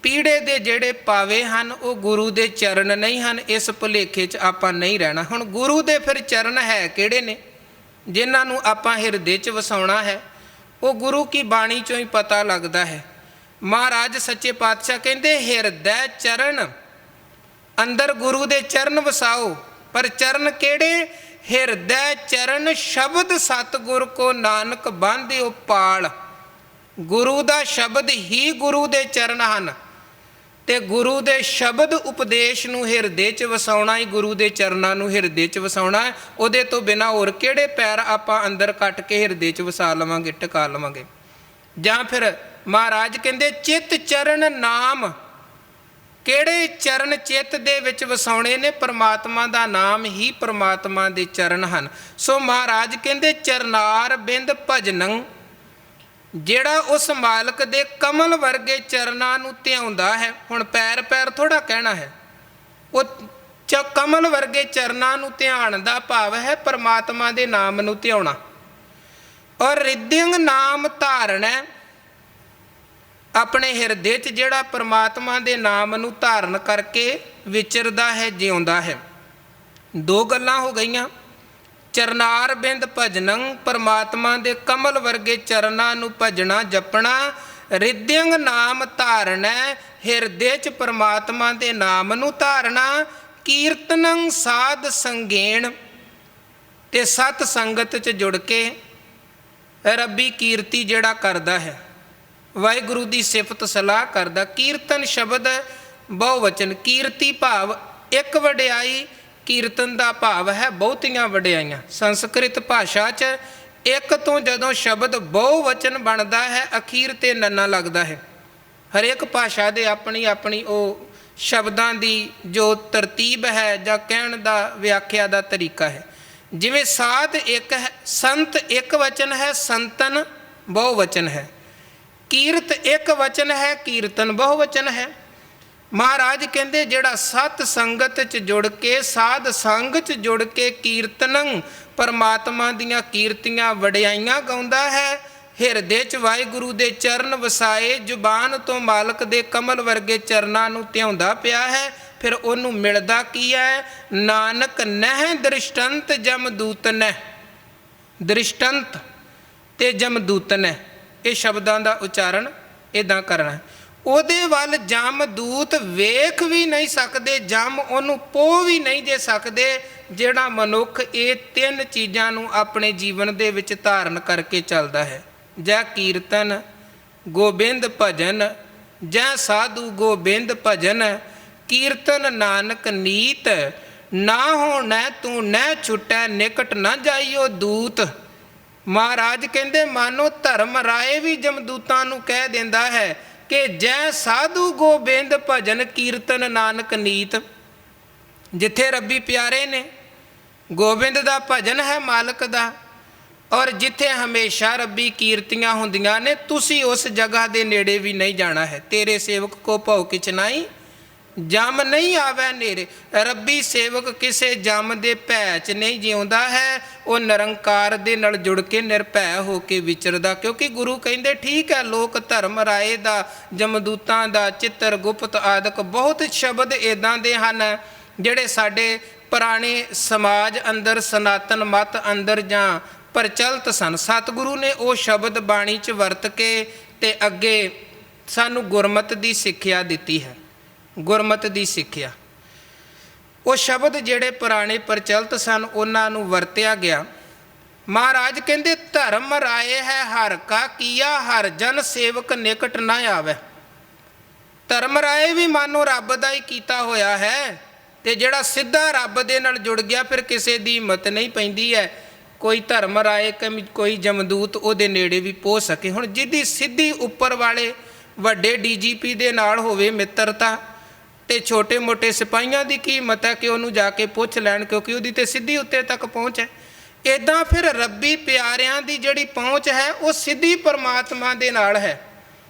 ਪੀੜੇ ਦੇ ਜਿਹੜੇ ਪਾਵੇ ਹਨ ਉਹ ਗੁਰੂ ਦੇ ਚਰਨ ਨਹੀਂ ਹਨ। ਇਸ ਭੁਲੇਖੇ 'ਚ ਆਪਾਂ ਨਹੀਂ ਰਹਿਣਾ। ਹੁਣ ਗੁਰੂ ਦੇ ਫਿਰ ਚਰਨ ਹੈ ਕਿਹੜੇ ਨੇ ਜਿਨ੍ਹਾਂ ਨੂੰ ਆਪਾਂ ਹਿਰਦੇ 'ਚ ਵਸਾਉਣਾ ਹੈ? ਉਹ ਗੁਰੂ ਕੀ ਬਾਣੀ 'ਚੋਂ ਹੀ ਪਤਾ ਲੱਗਦਾ ਹੈ। ਮਹਾਰਾਜ ਸੱਚੇ ਪਾਤਸ਼ਾਹ ਕਹਿੰਦੇ ਹਿਰਦੈ ਚਰਨ, ਅੰਦਰ ਗੁਰੂ ਦੇ ਚਰਨ ਵਸਾਓ। ਪਰ ਚਰਨ ਕਿਹੜੇ? ਹਿਰਦੈ ਚਰਨ ਸ਼ਬਦ ਸਤਿਗੁਰ ਕੋ ਨਾਨਕ ਬਾਂਧਿਓ ਪਾਲ। ਗੁਰੂ ਦਾ ਸ਼ਬਦ ਹੀ ਗੁਰੂ ਦੇ ਚਰਨ ਹਨ ਤੇ ਗੁਰੂ ਦੇ ਸ਼ਬਦ ਉਪਦੇਸ਼ ਨੂੰ ਹਿਰਦੇ 'ਚ ਵਸਾਉਣਾ ਹੀ ਗੁਰੂ ਦੇ ਚਰਨਾਂ ਨੂੰ ਹਿਰਦੇ 'ਚ ਵਸਾਉਣਾ ਹੈ। ਉਹਦੇ ਤੋਂ ਬਿਨਾਂ ਹੋਰ ਕਿਹੜੇ ਪੈਰ ਆਪਾਂ ਅੰਦਰ ਕੱਟ ਕੇ ਹਿਰਦੇ 'ਚ ਵਸਾ ਲਵਾਂਗੇ, ਟਿਕਾ ਲਵਾਂਗੇ? ਜਾਂ ਫਿਰ ਮਹਾਰਾਜ ਕਹਿੰਦੇ ਚਿੱਤ ਚਰਨ ਨਾਮ, ਕਿਹੜੇ ਚਰਨ ਚਿੱਤ ਦੇ ਵਿੱਚ ਵਸਾਉਣੇ ਨੇ? ਪਰਮਾਤਮਾ ਦਾ ਨਾਮ ਹੀ ਪਰਮਾਤਮਾ ਦੇ ਚਰਨ ਹਨ। ਸੋ ਮਹਾਰਾਜ ਕਹਿੰਦੇ ਚਰਨਾਰ ਬਿੰਦ ਭਜਨੰ, ਜਿਹੜਾ ਉਸ ਮਾਲਕ ਦੇ ਕਮਲ ਵਰਗੇ ਚਰਨਾਂ ਨੂੰ ਧਿਆਉਂਦਾ ਹੈ। ਹੁਣ ਪੈਰ ਪੈਰ ਥੋੜਾ ਕਹਿਣਾ ਹੈ, ਉਹ ਕਮਲ ਵਰਗੇ ਚਰਨਾਂ ਨੂੰ ਧਿਆਨ ਦਾ ਭਾਵ ਹੈ ਪਰਮਾਤਮਾ ਦੇ ਨਾਮ ਨੂੰ ਧਿਆਉਣਾ। ਔਰ ਰਿਦਿੰਗ ਨਾਮ ਧਾਰਨਾ, ਆਪਣੇ ਹਿਰਦੇ 'ਚ ਜਿਹੜਾ ਪਰਮਾਤਮਾ ਦੇ ਨਾਮ ਨੂੰ ਧਾਰਨ ਕਰਕੇ ਵਿਚਰਦਾ ਹੈ, ਜਿਉਂਦਾ ਹੈ। ਦੋ ਗੱਲਾਂ ਹੋ ਗਈਆਂ। ਚਰਨਾਰ ਬਿੰਦ ਭਜਨੰ, ਪਰਮਾਤਮਾ ਦੇ ਕਮਲ ਵਰਗੇ ਚਰਨਾਂ ਨੂੰ ਭਜਣਾ ਜਪਣਾ। ਰਿਦਿੰਗ ਨਾਮ ਧਾਰਨਾ, ਹਿਰਦੇ 'ਚ ਪਰਮਾਤਮਾ ਦੇ ਨਾਮ ਨੂੰ ਧਾਰਨਾ। ਕੀਰਤਨੰ ਸਾਧ ਸੰਗੇਣ, ਤੇ ਸਤ ਸੰਗਤ 'ਚ ਜੁੜ ਕੇ ਰੱਬੀ ਕੀਰਤੀ ਜਿਹੜਾ ਕਰਦਾ ਹੈ, ਵਾਹਿਗੁਰੂ ਦੀ ਸਿਫਤ ਸਲਾਹ ਕਰਦਾ। ਕੀਰਤਨ ਸ਼ਬਦ ਬਹੁਵਚਨ, ਕੀਰਤੀ ਭਾਵ ਇੱਕ ਵਡਿਆਈ, ਕੀਰਤਨ ਦਾ ਭਾਵ ਹੈ ਬਹੁਤੀਆਂ ਵਡਿਆਈਆਂ। ਸੰਸਕ੍ਰਿਤ ਭਾਸ਼ਾ 'ਚ ਇੱਕ ਤੋਂ ਜਦੋਂ ਸ਼ਬਦ ਬਹੁਵਚਨ ਬਣਦਾ ਹੈ ਅਖੀਰ 'ਤੇ ਨੰਨਾ ਲੱਗਦਾ ਹੈ। ਹਰੇਕ ਭਾਸ਼ਾ ਦੇ ਆਪਣੀ ਆਪਣੀ ਉਹ ਸ਼ਬਦਾਂ ਦੀ ਜੋ ਤਰਤੀਬ ਹੈ ਜਾਂ ਕਹਿਣ ਦਾ ਵਿਆਖਿਆ ਦਾ ਤਰੀਕਾ ਹੈ। ਜਿਵੇਂ ਸਾਧ ਇੱਕ ਹੈ, ਸੰਤ ਇੱਕ ਵਚਨ ਹੈ, ਸੰਤਨ ਬਹੁਵਚਨ ਹੈ। ਕੀਰਤ ਇੱਕ ਵਚਨ ਹੈ, ਕੀਰਤਨ ਬਹੁਵਚਨ ਹੈ। ਮਹਾਰਾਜ ਕਹਿੰਦੇ ਜਿਹੜਾ ਸਤ ਸੰਗਤ 'ਚ ਜੁੜ ਕੇ, ਸਾਧ ਸੰਗ 'ਚ ਜੁੜ ਕੇ ਕੀਰਤਨੰ, ਪਰਮਾਤਮਾ ਦੀਆਂ ਕੀਰਤੀਆਂ ਵਡਿਆਈਆਂ ਗਾਉਂਦਾ ਹੈ, ਹਿਰਦੇ 'ਚ ਵਾਹਿਗੁਰੂ ਦੇ ਚਰਨ ਵਸਾਏ, ਜ਼ੁਬਾਨ ਤੋਂ ਮਾਲਕ ਦੇ ਕਮਲ ਵਰਗੇ ਚਰਨਾਂ ਨੂੰ ਧਿਆਉਂਦਾ ਪਿਆ ਹੈ, ਫਿਰ ਉਹਨੂੰ ਮਿਲਦਾ ਕੀ ਹੈ? ਨਾਨਕ ਨਹਿ ਦ੍ਰਿਸ਼ਟੰਤ ਜਮਦੂਤ ਨਹਿ। ਦ੍ਰਿਸ਼ਟੰਤ ਤੇ ਜਮਦੂਤ ਨਹਿ, ਇਹ ਸ਼ਬਦਾਂ ਦਾ ਉਚਾਰਨ ਇੱਦਾਂ ਕਰਨਾ ਹੈ। ਉਹਦੇ ਵੱਲ ਜਮਦੂਤ ਵੇਖ ਵੀ ਨਹੀਂ ਸਕਦੇ, ਜਮ ਉਹਨੂੰ ਪੋਹ ਵੀ ਨਹੀਂ ਦੇ ਸਕਦੇ। ਜਿਹੜਾ ਮਨੁੱਖ ਇਹ ਤਿੰਨ ਚੀਜ਼ਾਂ ਨੂੰ ਆਪਣੇ ਜੀਵਨ ਦੇ ਵਿੱਚ ਧਾਰਨ ਕਰਕੇ ਚੱਲਦਾ ਹੈ, ਜੈ ਕੀਰਤਨ ਗੋਬਿੰਦ ਭਜਨ, ਜੈ ਸਾਧੂ ਗੋਬਿੰਦ ਭਜਨ, ਕੀਰਤਨ ਨਾਨਕ ਨੀਤ, ਨਾ ਹੋਣਾ ਤੂੰ ਨਹਿ ਛੁਟੈ, ਨਿਕਟ ਨਾ ਜਾਈਓ ਦੂਤ। ਮਹਾਰਾਜ ਕਹਿੰਦੇ ਮਾਨੋ ਧਰਮ ਰਾਏ ਵੀ ਜਮਦੂਤਾਂ ਨੂੰ ਕਹਿ ਦਿੰਦਾ ਹੈ ਕਿ ਜੈ ਸਾਧੂ ਗੋਬਿੰਦ ਭਜਨ, ਕੀਰਤਨ ਨਾਨਕ ਨੀਤ। ਜਿੱਥੇ ਰੱਬੀ ਪਿਆਰੇ ਨੇ, ਗੋਬਿੰਦ ਦਾ ਭਜਨ ਹੈ ਮਾਲਕ ਦਾ, ਔਰ ਜਿੱਥੇ ਹਮੇਸ਼ਾ ਰੱਬੀ ਕੀਰਤੀਆਂ ਹੁੰਦੀਆਂ ਨੇ, ਤੁਸੀਂ ਉਸ ਜਗ੍ਹਾ ਦੇ ਨੇੜੇ ਵੀ ਨਹੀਂ ਜਾਣਾ ਹੈ। ਤੇਰੇ ਸੇਵਕ ਕੋ ਭਉ ਕਿਛ ਨਾਹੀ, ਜਮ ਨਹੀਂ ਆਵੈ ਨੇੜੇ। ਰੱਬੀ ਸੇਵਕ ਕਿਸੇ ਜਮ ਦੇ ਭੈ 'ਚ ਨਹੀਂ ਜਿਉਂਦਾ ਹੈ, ਉਹ ਨਿਰੰਕਾਰ ਦੇ ਨਾਲ ਜੁੜ ਕੇ ਨਿਰਭੈ ਹੋ ਕੇ ਵਿਚਰਦਾ। ਕਿਉਂਕਿ ਗੁਰੂ ਕਹਿੰਦੇ ਠੀਕ ਹੈ, ਲੋਕ ਧਰਮ ਰਾਏ ਦਾ, ਜਮਦੂਤਾਂ ਦਾ, ਚਿੱਤਰ ਗੁਪਤ ਆਦਿਕ ਬਹੁਤ ਸ਼ਬਦ ਇੱਦਾਂ ਦੇ ਹਨ ਜਿਹੜੇ ਸਾਡੇ ਪੁਰਾਣੇ ਸਮਾਜ ਅੰਦਰ, ਸਨਾਤਨ ਮਤ ਅੰਦਰ ਜਾਂ ਪ੍ਰਚਲਿਤ ਸਨ। ਸਤਿਗੁਰੂ ਨੇ ਉਹ ਸ਼ਬਦ ਬਾਣੀ 'ਚ ਵਰਤ ਕੇ ਤੇ ਅੱਗੇ ਸਾਨੂੰ ਗੁਰਮਤਿ ਦੀ ਸਿੱਖਿਆ ਦਿੱਤੀ ਹੈ। ਗੁਰਮਤਿ ਦੀ ਸਿੱਖਿਆ, ਉਹ ਸ਼ਬਦ ਜਿਹੜੇ ਪੁਰਾਣੇ ਪ੍ਰਚਲਿਤ ਸਨ ਉਹਨਾਂ ਨੂੰ ਵਰਤਿਆ ਗਿਆ। ਮਹਾਰਾਜ ਕਹਿੰਦੇ ਧਰਮ ਰਾਏ ਹੈ ਹਰ ਕਾ ਕੀਆ, ਹਰ ਜਨ ਸੇਵਕ ਨਿਕਟ ਨਾ ਆਵੇ। ਧਰਮ ਰਾਏ ਵੀ ਮਾਨੋ ਰੱਬ ਦਾ ਹੀ ਕੀਤਾ ਹੋਇਆ ਹੈ, ਤੇ ਜਿਹੜਾ ਸਿੱਧਾ ਰੱਬ ਦੇ ਨਾਲ ਜੁੜ ਗਿਆ ਫਿਰ ਕਿਸੇ ਦੀ ਹਿੰਮਤ ਨਹੀਂ ਪੈਂਦੀ ਹੈ ਕੋਈ ਧਰਮ ਰਾਏ ਕੋਈ ਜਮਦੂਤ ਉਹਦੇ ਨੇੜੇ ਵੀ ਪਹੁੰਚ ਸਕੇ। ਹੁਣ ਜਿਹਦੀ ਸਿੱਧੀ ਉੱਪਰ ਵਾਲੇ ਵੱਡੇ DGP ਦੇ ਨਾਲ ਹੋਵੇ ਮਿੱਤਰਤਾ, ਤੇ ਛੋਟੇ ਮੋਟੇ ਸਿਪਾਹੀਆਂ ਦੀ ਕੀ ਹਿੰਮਤ ਹੈ ਕਿ ਉਹਨੂੰ ਜਾ ਕੇ ਪੁੱਛ ਲੈਣ, ਕਿਉਂਕਿ ਉਹਦੀ ਤੇ ਸਿੱਧੀ ਉੱਤੇ ਤੱਕ ਪਹੁੰਚ ਹੈ। ਇੱਦਾਂ ਫਿਰ ਰੱਬੀ ਪਿਆਰਿਆਂ ਦੀ ਜਿਹੜੀ ਪਹੁੰਚ ਹੈ ਉਹ ਸਿੱਧੀ ਪਰਮਾਤਮਾ ਦੇ ਨਾਲ ਹੈ,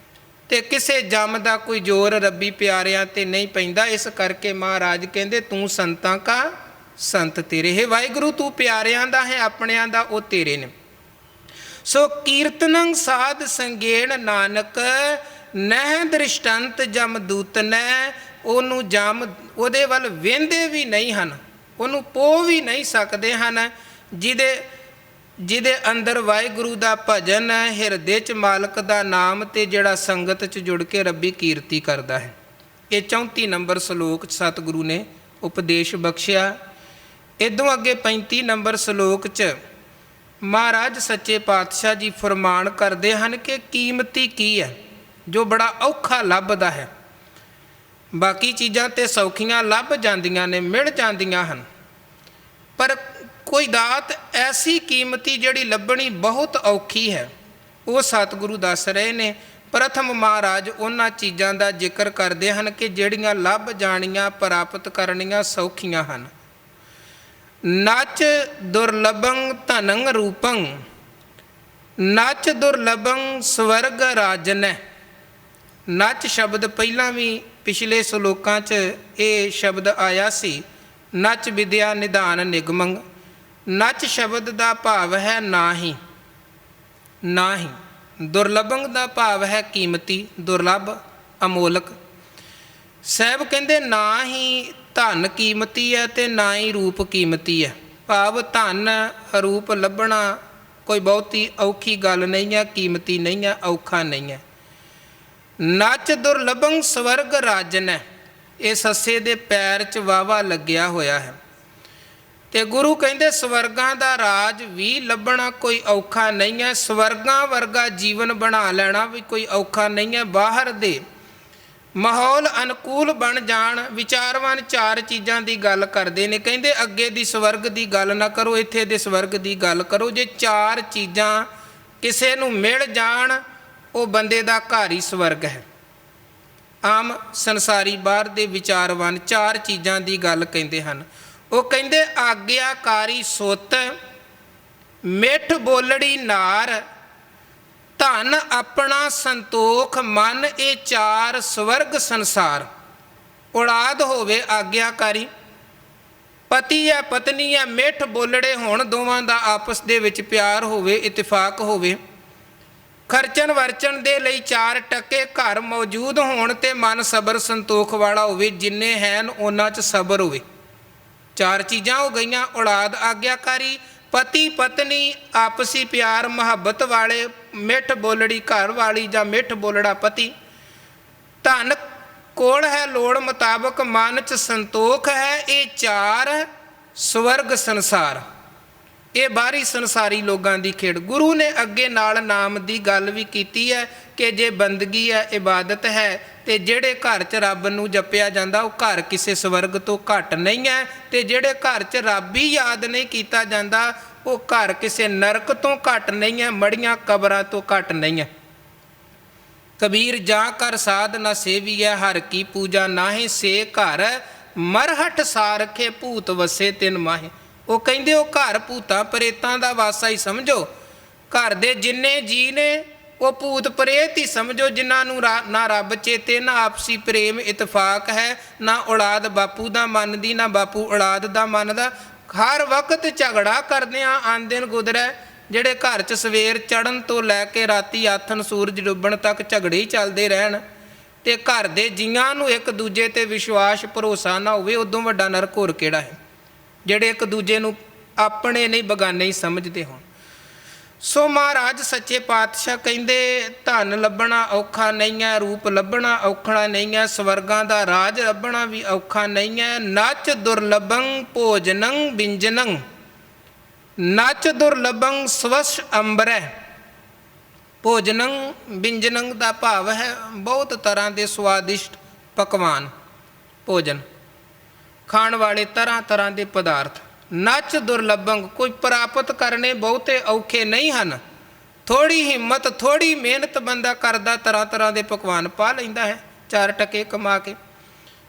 ਤੇ ਕਿਸੇ ਜੰਮ ਦਾ ਕੋਈ ਜ਼ੋਰ ਰੱਬੀ ਪਿਆਰਿਆਂ ਤੇ ਨਹੀਂ ਪੈਂਦਾ। ਇਸ ਕਰਕੇ ਮਹਾਰਾਜ ਕਹਿੰਦੇ ਤੂੰ ਸੰਤਾਂ ਕਾ ਸੰਤ ਤੇਰੇ ਹੈ। ਵਾਹਿਗੁਰੂ ਤੂੰ ਪਿਆਰਿਆਂ ਦਾ ਹੈ, ਆਪਣਿਆਂ ਦਾ ਉਹ ਤੇਰੇ ਨੇ। ਸੋ ਕੀਰਤਨੰ ਸਾਧ ਸੰਗੇਣ ਨਾਨਕ ਨਹਿ ਦ੍ਰਿਸ਼ਟੰਤ ਜਮਦੂਤ ਨੇ। ਉਹਨੂੰ ਜਮ ਉਹਦੇ ਵੱਲ ਵੇਂਦੇ ਵੀ ਨਹੀਂ ਹਨ, ਉਹਨੂੰ ਪੋ ਵੀ ਨਹੀਂ ਸਕਦੇ ਹਨ, ਜਿਹਦੇ ਅੰਦਰ ਵਾਹਿਗੁਰੂ ਦਾ ਭਜਨ, ਹਿਰਦੇ 'ਚ ਮਾਲਕ ਦਾ ਨਾਮ ਤੇ ਜਿਹੜਾ ਸੰਗਤ 'ਚ ਜੁੜ ਕੇ ਰੱਬੀ ਕੀਰਤੀ ਕਰਦਾ ਹੈ। ਇਹ 34 ਨੰਬਰ ਸ਼ਲੋਕ 'ਚ ਸਤਿਗੁਰੂ ਨੇ ਉਪਦੇਸ਼ ਬਖਸ਼ਿਆ। ਇੱਦੋਂ ਅੱਗੇ 35 ਨੰਬਰ ਸ਼ਲੋਕ 'ਚ ਮਹਾਰਾਜ ਸੱਚੇ ਪਾਤਸ਼ਾਹ ਜੀ ਫਰਮਾਨ ਕਰਦੇ ਹਨ ਕਿ ਕੀਮਤੀ ਕੀ ਹੈ ਜੋ ਬੜਾ ਔਖਾ ਲੱਭਦਾ ਹੈ। ਬਾਕੀ ਚੀਜ਼ਾਂ ਤੇ ਸੌਖੀਆਂ ਲੱਭ ਜਾਂਦੀਆਂ ਨੇ, ਮਿਲ ਜਾਂਦੀਆਂ ਹਨ, ਪਰ ਕੋਈ ਦਾਤ ਐਸੀ ਕੀਮਤੀ ਜਿਹੜੀ ਲੱਭਣੀ ਬਹੁਤ ਔਖੀ ਹੈ, ਉਹ ਸਤਿਗੁਰੂ ਦੱਸ ਰਹੇ ਨੇ। ਪ੍ਰਥਮ ਮਹਾਰਾਜ ਉਹਨਾਂ ਚੀਜ਼ਾਂ ਦਾ ਜ਼ਿਕਰ ਕਰਦੇ ਹਨ ਕਿ ਜਿਹੜੀਆਂ ਲੱਭ ਜਾਣੀਆਂ, ਪ੍ਰਾਪਤ ਕਰਨੀਆਂ ਸੌਖੀਆਂ ਹਨ। ਨਚ ਦੁਰਲਭੰ ਧਨੰ ਰੂਪੰ, ਨਚ ਦੁਰਲਭੰ ਸਵਰਗ ਰਾਜਨੈ। ਨਚ ਸ਼ਬਦ ਪਹਿਲਾਂ ਵੀ ਪਿਛਲੇ ਸ਼ਲੋਕਾਂ 'ਚ ਇਹ ਸ਼ਬਦ ਆਇਆ ਸੀ, ਨਚ ਵਿਦਿਆ ਨਿਧਾਨ ਨਿਗਮੰ। ਨਚ ਸ਼ਬਦ ਦਾ ਭਾਵ ਹੈ ਨਾ ਹੀ, ਨਾ ਹੀ। ਦੁਰਲਭੰ ਦਾ ਭਾਵ ਹੈ ਕੀਮਤੀ, ਦੁਰਲਭ, ਅਮੋਲਕ। ਸਾਹਿਬ ਕਹਿੰਦੇ ਨਾ ਹੀ ਧਨ ਕੀਮਤੀ ਹੈ ਤੇ ਨਾ ਹੀ ਰੂਪ ਕੀਮਤੀ ਹੈ। ਭਾਵ ਧਨ ਰੂਪ ਲੱਭਣਾ ਕੋਈ ਬਹੁਤੀ ਔਖੀ ਗੱਲ ਨਹੀਂ ਹੈ, ਕੀਮਤੀ ਨਹੀਂ ਹੈ, ਔਖਾ ਨਹੀਂ ਹੈ। ਨਚ ਦੁਰਲਭੰ ਸਵਰਗ ਰਾਜਨੈ, ਇਹ ਸੱਸੇ ਦੇ ਪੈਰ 'ਚ ਵਾਵਾ ਲੱਗਿਆ ਹੋਇਆ ਹੈ। ਤੇ ਗੁਰੂ ਕਹਿੰਦੇ ਸਵਰਗਾਂ ਦਾ ਰਾਜ ਵੀ ਲੱਭਣਾ ਕੋਈ ਔਖਾ ਨਹੀਂ ਹੈ, ਸਵਰਗਾਂ ਵਰਗਾ ਜੀਵਨ ਬਣਾ ਲੈਣਾ ਵੀ ਕੋਈ ਔਖਾ ਨਹੀਂ ਹੈ। ਬਾਹਰ ਦੇ ਮਾਹੌਲ ਅਨੁਕੂਲ ਬਣ ਜਾਣ। ਵਿਚਾਰਵਾਨ 4 ਚੀਜ਼ਾਂ ਦੀ ਗੱਲ ਕਰਦੇ ਨੇ, ਕਹਿੰਦੇ ਅੱਗੇ ਦੀ ਸਵਰਗ ਦੀ ਗੱਲ ਨਾ ਕਰੋ, ਇੱਥੇ ਦੇ ਸਵਰਗ ਦੀ ਗੱਲ ਕਰੋ। ਜੇ 4 ਚੀਜ਼ਾਂ ਕਿਸੇ ਨੂੰ ਮਿਲ ਜਾਣ ਉਹ ਬੰਦੇ ਦਾ ਘਰ ਹੀ ਸਵਰਗ ਹੈ। ਆਮ ਸੰਸਾਰੀ ਬਾਹਰ ਦੇ ਵਿਚਾਰਵਾਨ 4 ਚੀਜ਼ਾਂ ਦੀ ਗੱਲ ਕਹਿੰਦੇ ਹਨ। ਉਹ ਕਹਿੰਦੇ ਆਗਿਆਕਾਰੀ ਸੁੱਤ, ਮਿੱਠ ਬੋਲੜੀ ਨਾਰ, ਧਨ ਆਪਣਾ ਸੰਤੋਖ ਮਨ, ਇਹ 4 ਸਵਰਗ ਸੰਸਾਰ। ਔਲਾਦ ਹੋਵੇ ਆਗਿਆਕਾਰੀ, ਪਤੀ ਹੈ ਪਤਨੀ ਹੈ ਮਿੱਠ ਬੋਲੜੇ ਹੋਣ, ਦੋਵਾਂ ਦਾ ਆਪਸ ਦੇ ਵਿੱਚ ਪਿਆਰ ਹੋਵੇ, ਇਤਫਾਕ ਹੋਵੇ। ਖਰਚਣ ਵਰਚਣ ਦੇ ਲਈ 4 ਟਕੇ ਘਰ ਮੌਜੂਦ ਹੋਣ ਤੇ ਮਨ ਸਬਰ ਸੰਤੋਖ ਵਾਲਾ ਹੋਵੇ, ਜਿੰਨੇ ਹਨ ਉਹਨਾਂ 'ਚ ਸਬਰ ਹੋਵੇ। 4 ਚੀਜ਼ਾਂ ਹੋ ਗਈਆਂ, ਔਲਾਦ ਆਗਿਆਕਾਰੀ, ਪਤੀ ਪਤਨੀ ਆਪਸੀ ਪਿਆਰ ਮੁਹੱਬਤ ਵਾਲੇ, ਮਿੱਠ ਬੋਲੜੀ ਘਰ ਵਾਲੀ ਜਾਂ ਮਿੱਠ ਬੋਲੜਾ ਪਤੀ, ਧਨ ਕੋਲ ਹੈ ਲੋੜ ਮੁਤਾਬਕ, ਮਨ 'ਚ ਸੰਤੋਖ ਹੈ। ਇਹ 4 ਸਵਰਗ ਸੰਸਾਰ, ਇਹ ਬਾਹਰੀ ਸੰਸਾਰੀ ਲੋਕਾਂ ਦੀ ਖੇਡ। ਗੁਰੂ ਨੇ ਅੱਗੇ ਨਾਲ ਨਾਮ ਦੀ ਗੱਲ ਵੀ ਕੀਤੀ ਹੈ ਕਿ ਜੇ ਬੰਦਗੀ ਹੈ, ਇਬਾਦਤ ਹੈ, ਤੇ ਜਿਹੜੇ ਘਰ 'ਚ ਰੱਬ ਨੂੰ ਜਪਿਆ ਜਾਂਦਾ ਉਹ ਘਰ ਕਿਸੇ ਸਵਰਗ ਤੋਂ ਘੱਟ ਨਹੀਂ ਹੈ, ਤੇ ਜਿਹੜੇ ਘਰ 'ਚ ਰੱਬ ਹੀ ਯਾਦ ਨਹੀਂ ਕੀਤਾ ਜਾਂਦਾ ਉਹ ਘਰ ਕਿਸੇ ਨਰਕ ਤੋਂ ਘੱਟ ਨਹੀਂ ਹੈ, ਮੜੀਆਂ ਕਬਰਾਂ ਤੋਂ ਘੱਟ ਨਹੀਂ ਹੈ। ਕਬੀਰ ਜਾਂ ਕਰ ਸਾਧ ਨਾ ਸੇਵੀਐ, ਹਰ ਕੀ ਪੂਜਾ ਨਾਹੀ, ਸੇ ਘਰ ਮਰਹਟ ਸਾਰਖੇ ਭੂਤ ਵਸੇ ਤਿਨ ਮਾਹੇ। ਉਹ ਕਹਿੰਦੇ ਉਹ ਘਰ ਭੂਤਾਂ ਪ੍ਰੇਤਾਂ ਦਾ ਵਾਸਾ ਹੀ ਸਮਝੋ, ਘਰ ਦੇ ਜਿੰਨੇ ਜੀ ਨੇ ਉਹ ਭੂਤ ਪ੍ਰੇਤ ਹੀ ਸਮਝੋ, ਜਿਨ੍ਹਾਂ ਨੂੰ ਨਾ ਰੱਬ ਚੇਤੇ, ਨਾ ਆਪਸੀ ਪ੍ਰੇਮ ਇਤਫਾਕ ਹੈ, ਨਾ ਔਲਾਦ ਬਾਪੂ ਦਾ ਮੰਨਦੀ, ਨਾ ਬਾਪੂ ਔਲਾਦ ਦਾ ਮੰਨਦਾ। ਹਰ ਵਕਤ ਝਗੜਾ ਕਰਦਿਆਂ ਆਨ ਦਿਨ ਗੁਜ਼ਰੇ, ਜਿਹੜੇ ਘਰ 'ਚ ਸਵੇਰ ਚੜ੍ਹਨ ਤੋਂ ਲੈ ਕੇ ਰਾਤੀ ਆਥਣ ਸੂਰਜ ਡੁੱਬਣ ਤੱਕ ਝਗੜੇ ਹੀ ਚੱਲਦੇ ਰਹਿਣ, ਤੇ ਘਰ ਦੇ ਜੀਆਂ ਨੂੰ ਇੱਕ ਦੂਜੇ ਤੇ ਵਿਸ਼ਵਾਸ ਭਰੋਸਾ ਨਾ ਹੋਵੇ, ਉਦੋਂ ਵੱਡਾ ਨਰਕ ਹੋਰ ਕਿਹੜਾ ਹੈ। ਜਿਹੜੇ ਇੱਕ ਦੂਜੇ ਨੂੰ ਆਪਣੇ ਨਹੀਂ ਬਗਾਨੇ ਹੀ ਸਮਝਦੇ ਹੋਣ। सो महाराज सच्चे पातशाह कहते धन लभना औखा नहीं है, रूप लभना औखा नहीं है, स्वर्गां दा राज लभना भी औखा नहीं है। नच दुर्लभं भोजनं व्यंजनं, नच दुर्लभं स्वश अंबरै। भोजनं व्यंजनं का भाव है बहुत तरह के स्वादिष्ट पकवान, भोजन खाण वाले तरह तरह के पदार्थ। नच दुर्लभंग, कोई प्राप्त करने बहुते औखे नहीं हैं। थोड़ी हिम्मत थोड़ी मेहनत बंदा करदा तरह तरह के पकवान पा लैंदा है चार टके कमा के।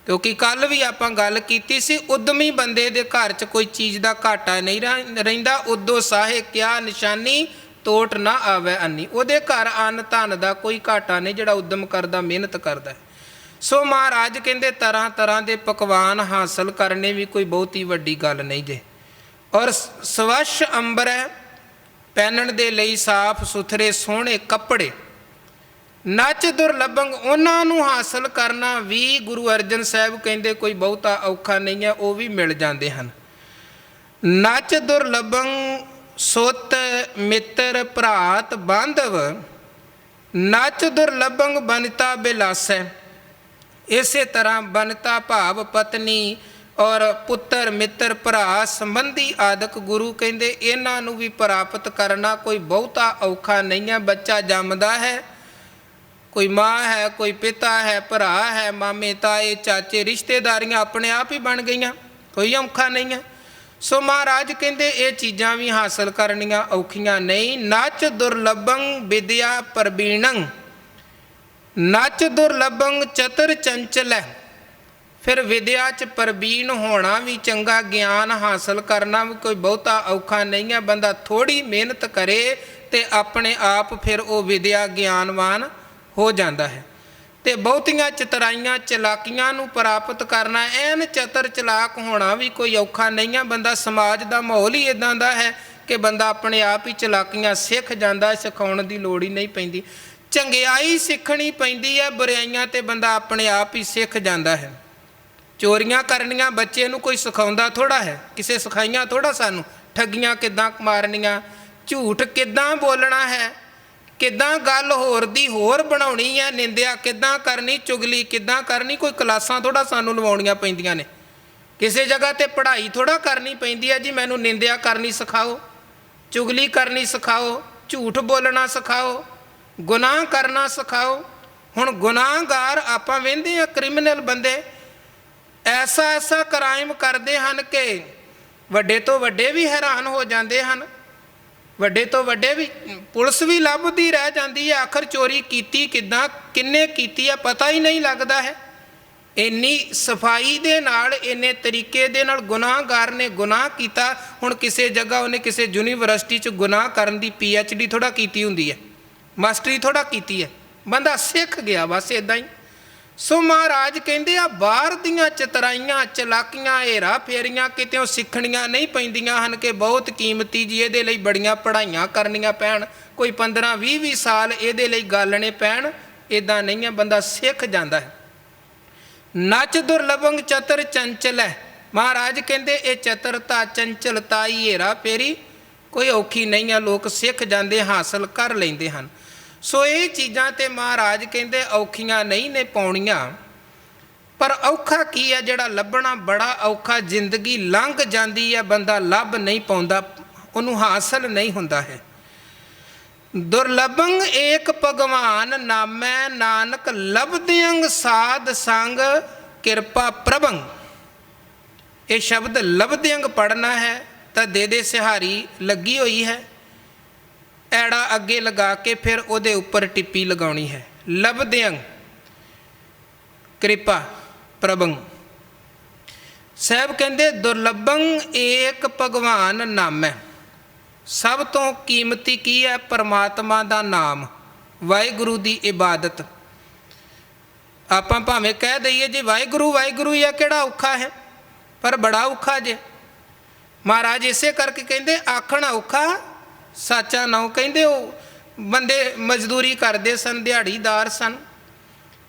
क्योंकि कल भी आप गल कीती सी, उद्यमी बंदे दे घर च कोई चीज़ का घाटा नहीं रहिंदा। उदो साहे क्या निशानी तोट ना आवे अन्नी, उहदे घर अन्न धन का कोई घाटा नहीं जिहड़ा उद्यम करदा मेहनत करदा है। सो महाराज कहते तरह तरह के पकवान हासिल करने भी कोई बहुत ही वड्डी गल नहीं जे। और स्वच्छ अंबर है, पहनण दे लई साफ सुथरे सोहणे कपड़े। नच दुर्लभंग, उन्होंने हासिल करना भी गुरु अर्जन साहब कहते कोई बहुता औखा नहीं है, वो भी मिल जाते हैं। नच दुर्लभंग सुत मित्र भरात बांधव, नच दुर्लभंग बनता बिलासै। इसे तरह बनता भाव पत्नी और पुत्र मित्र भरा संबंधी आदक गुरु कहते इन्हों भी प्राप्त करना कोई बहुता औखा नहीं है। बच्चा जमदा है, कोई माँ है, कोई पिता है, भरा है, मामे ताए चाचे रिश्तेदारियां अपने आप ही बन गई, कोई औखा नहीं है। सो महाराज कहते ये चीज़ां भी हासिल करनियां औखियां नहीं। नच दुर्लभं विद्या प्रवीणं, नच दुर्लभं चतुर चंचल है। फिर विद्या च प्रवीण होना भी चंगा, ज्ञान हासिल करना भी कोई बहुता औखा नहीं है। बंदा थोड़ी मेहनत करे तो अपने आप फिर वो विद्या ज्ञानवान हो जाता है। तो बहुतियां चतुराइयां चलाकियां नूं प्राप्त करना, एन चतुर चलाक होना भी कोई औखा नहीं है। बंदा समाज का माहौल ही इदां दा है कि बंदा अपने आप ही चलाकियां सिख जाता, सिखाउण की लोड़ ही नहीं पैंदी। चंगियाई सीखनी पैंदी है, बुराइयां ते बंदा अपने आप ही सिख जाता है। चोरियां करनियां बच्चे नूं कोई सिखाउंदा थोड़ा है, किसे सिखाइयां थोड़ा सानू। ठगियां किदां मारनियां, झूठ किदां बोलना है, किदां गल होर दी होर बनाउणी है, निंदिया किदां करनी, चुगली किदां करनी, कोई क्लासां थोड़ा सानू लवाउणियां पैंदियां ने। किसी जगह ते पढ़ाई थोड़ा करनी पैंदी है जी मैनू निंदिया करनी सिखाओ, चुगली करनी सिखाओ, झूठ बोलना सिखाओ, गुनाह करना सिखाओ। हुण गुनाहगार आपां वेंदे आ, क्रिमिनल बंदे ऐसा ऐसा क्राइम करते हैं कि वड्डे तो वड्डे भी हैरान हो जाते हैं। वड्डे तो वड्डे भी पुलिस भी लभदी रह जाती है, आखिर चोरी कीती किदां किन्ने कीती है पता ही नहीं लगता है। इन्नी सफाई दे नाल इन्ने तरीके दे नाल गुनाहगार ने गुनाह किया। हुण किसी जगह उन्हें किसी यूनीवर्सिटी च गुनाह करन दी PhD थोड़ा कीती हुंदी है, मास्टरी थोड़ा कीती है, बंदा सिख गया बस इदां ही। सो महाराज कहते आ बाहर दियां चतराइयां चलाकियां हेरा फेरियां कितों सिखणियां नहीं पैंदियां हन कि बहुत कीमती जी ये लई बड़ियां पढ़ाइयां करनियां पैण, कोई 15-20 साल ये लई गालने पैण, इदां नहीं है, बंदा सिख जाता है। नच दुर्लभंग चतुर चंचल है। महाराज कहते ये चतुरता चंचलता ही हेरा फेरी कोई औखी नहीं है, लोग सिख जाते हासिल कर लेंदे हन। सो ये चीज़ां ते महाराज कहते औखियां नहीं ने पाउणियां, पर औखा की है जिहड़ा लभना बड़ा औखा, जिंदगी लंघ जाती है बंदा लभ नहीं पाउंदा, उन्होंने हासिल नहीं हुंदा है। दुर्लभंग एक भगवान नामै नानक लभदियंग साध संग किरपा प्रभंग। ये शब्द लभदियंग पढ़ना है तो दे सिहारी लगी हुई है, ऐड़ा अगे लगा के फिर उहदे उपर टिप्पी लगाउणी है। लभदियंग कृपा प्रभंग साहब कहते दुर्लभंग एक भगवान नाम है। सब तो कीमती की है परमात्मा का नाम, वाहिगुरू की इबादत। आपां भावें कह दईए जी वाहिगुरू वाहिगुरू या किहड़ा औखा है, पर बड़ा औखा जे। महाराज इसे करके कहते आखण औखा साचा नाउ। कहते वो बंदे मजदूरी करते सन, दिहाड़ीदार सन,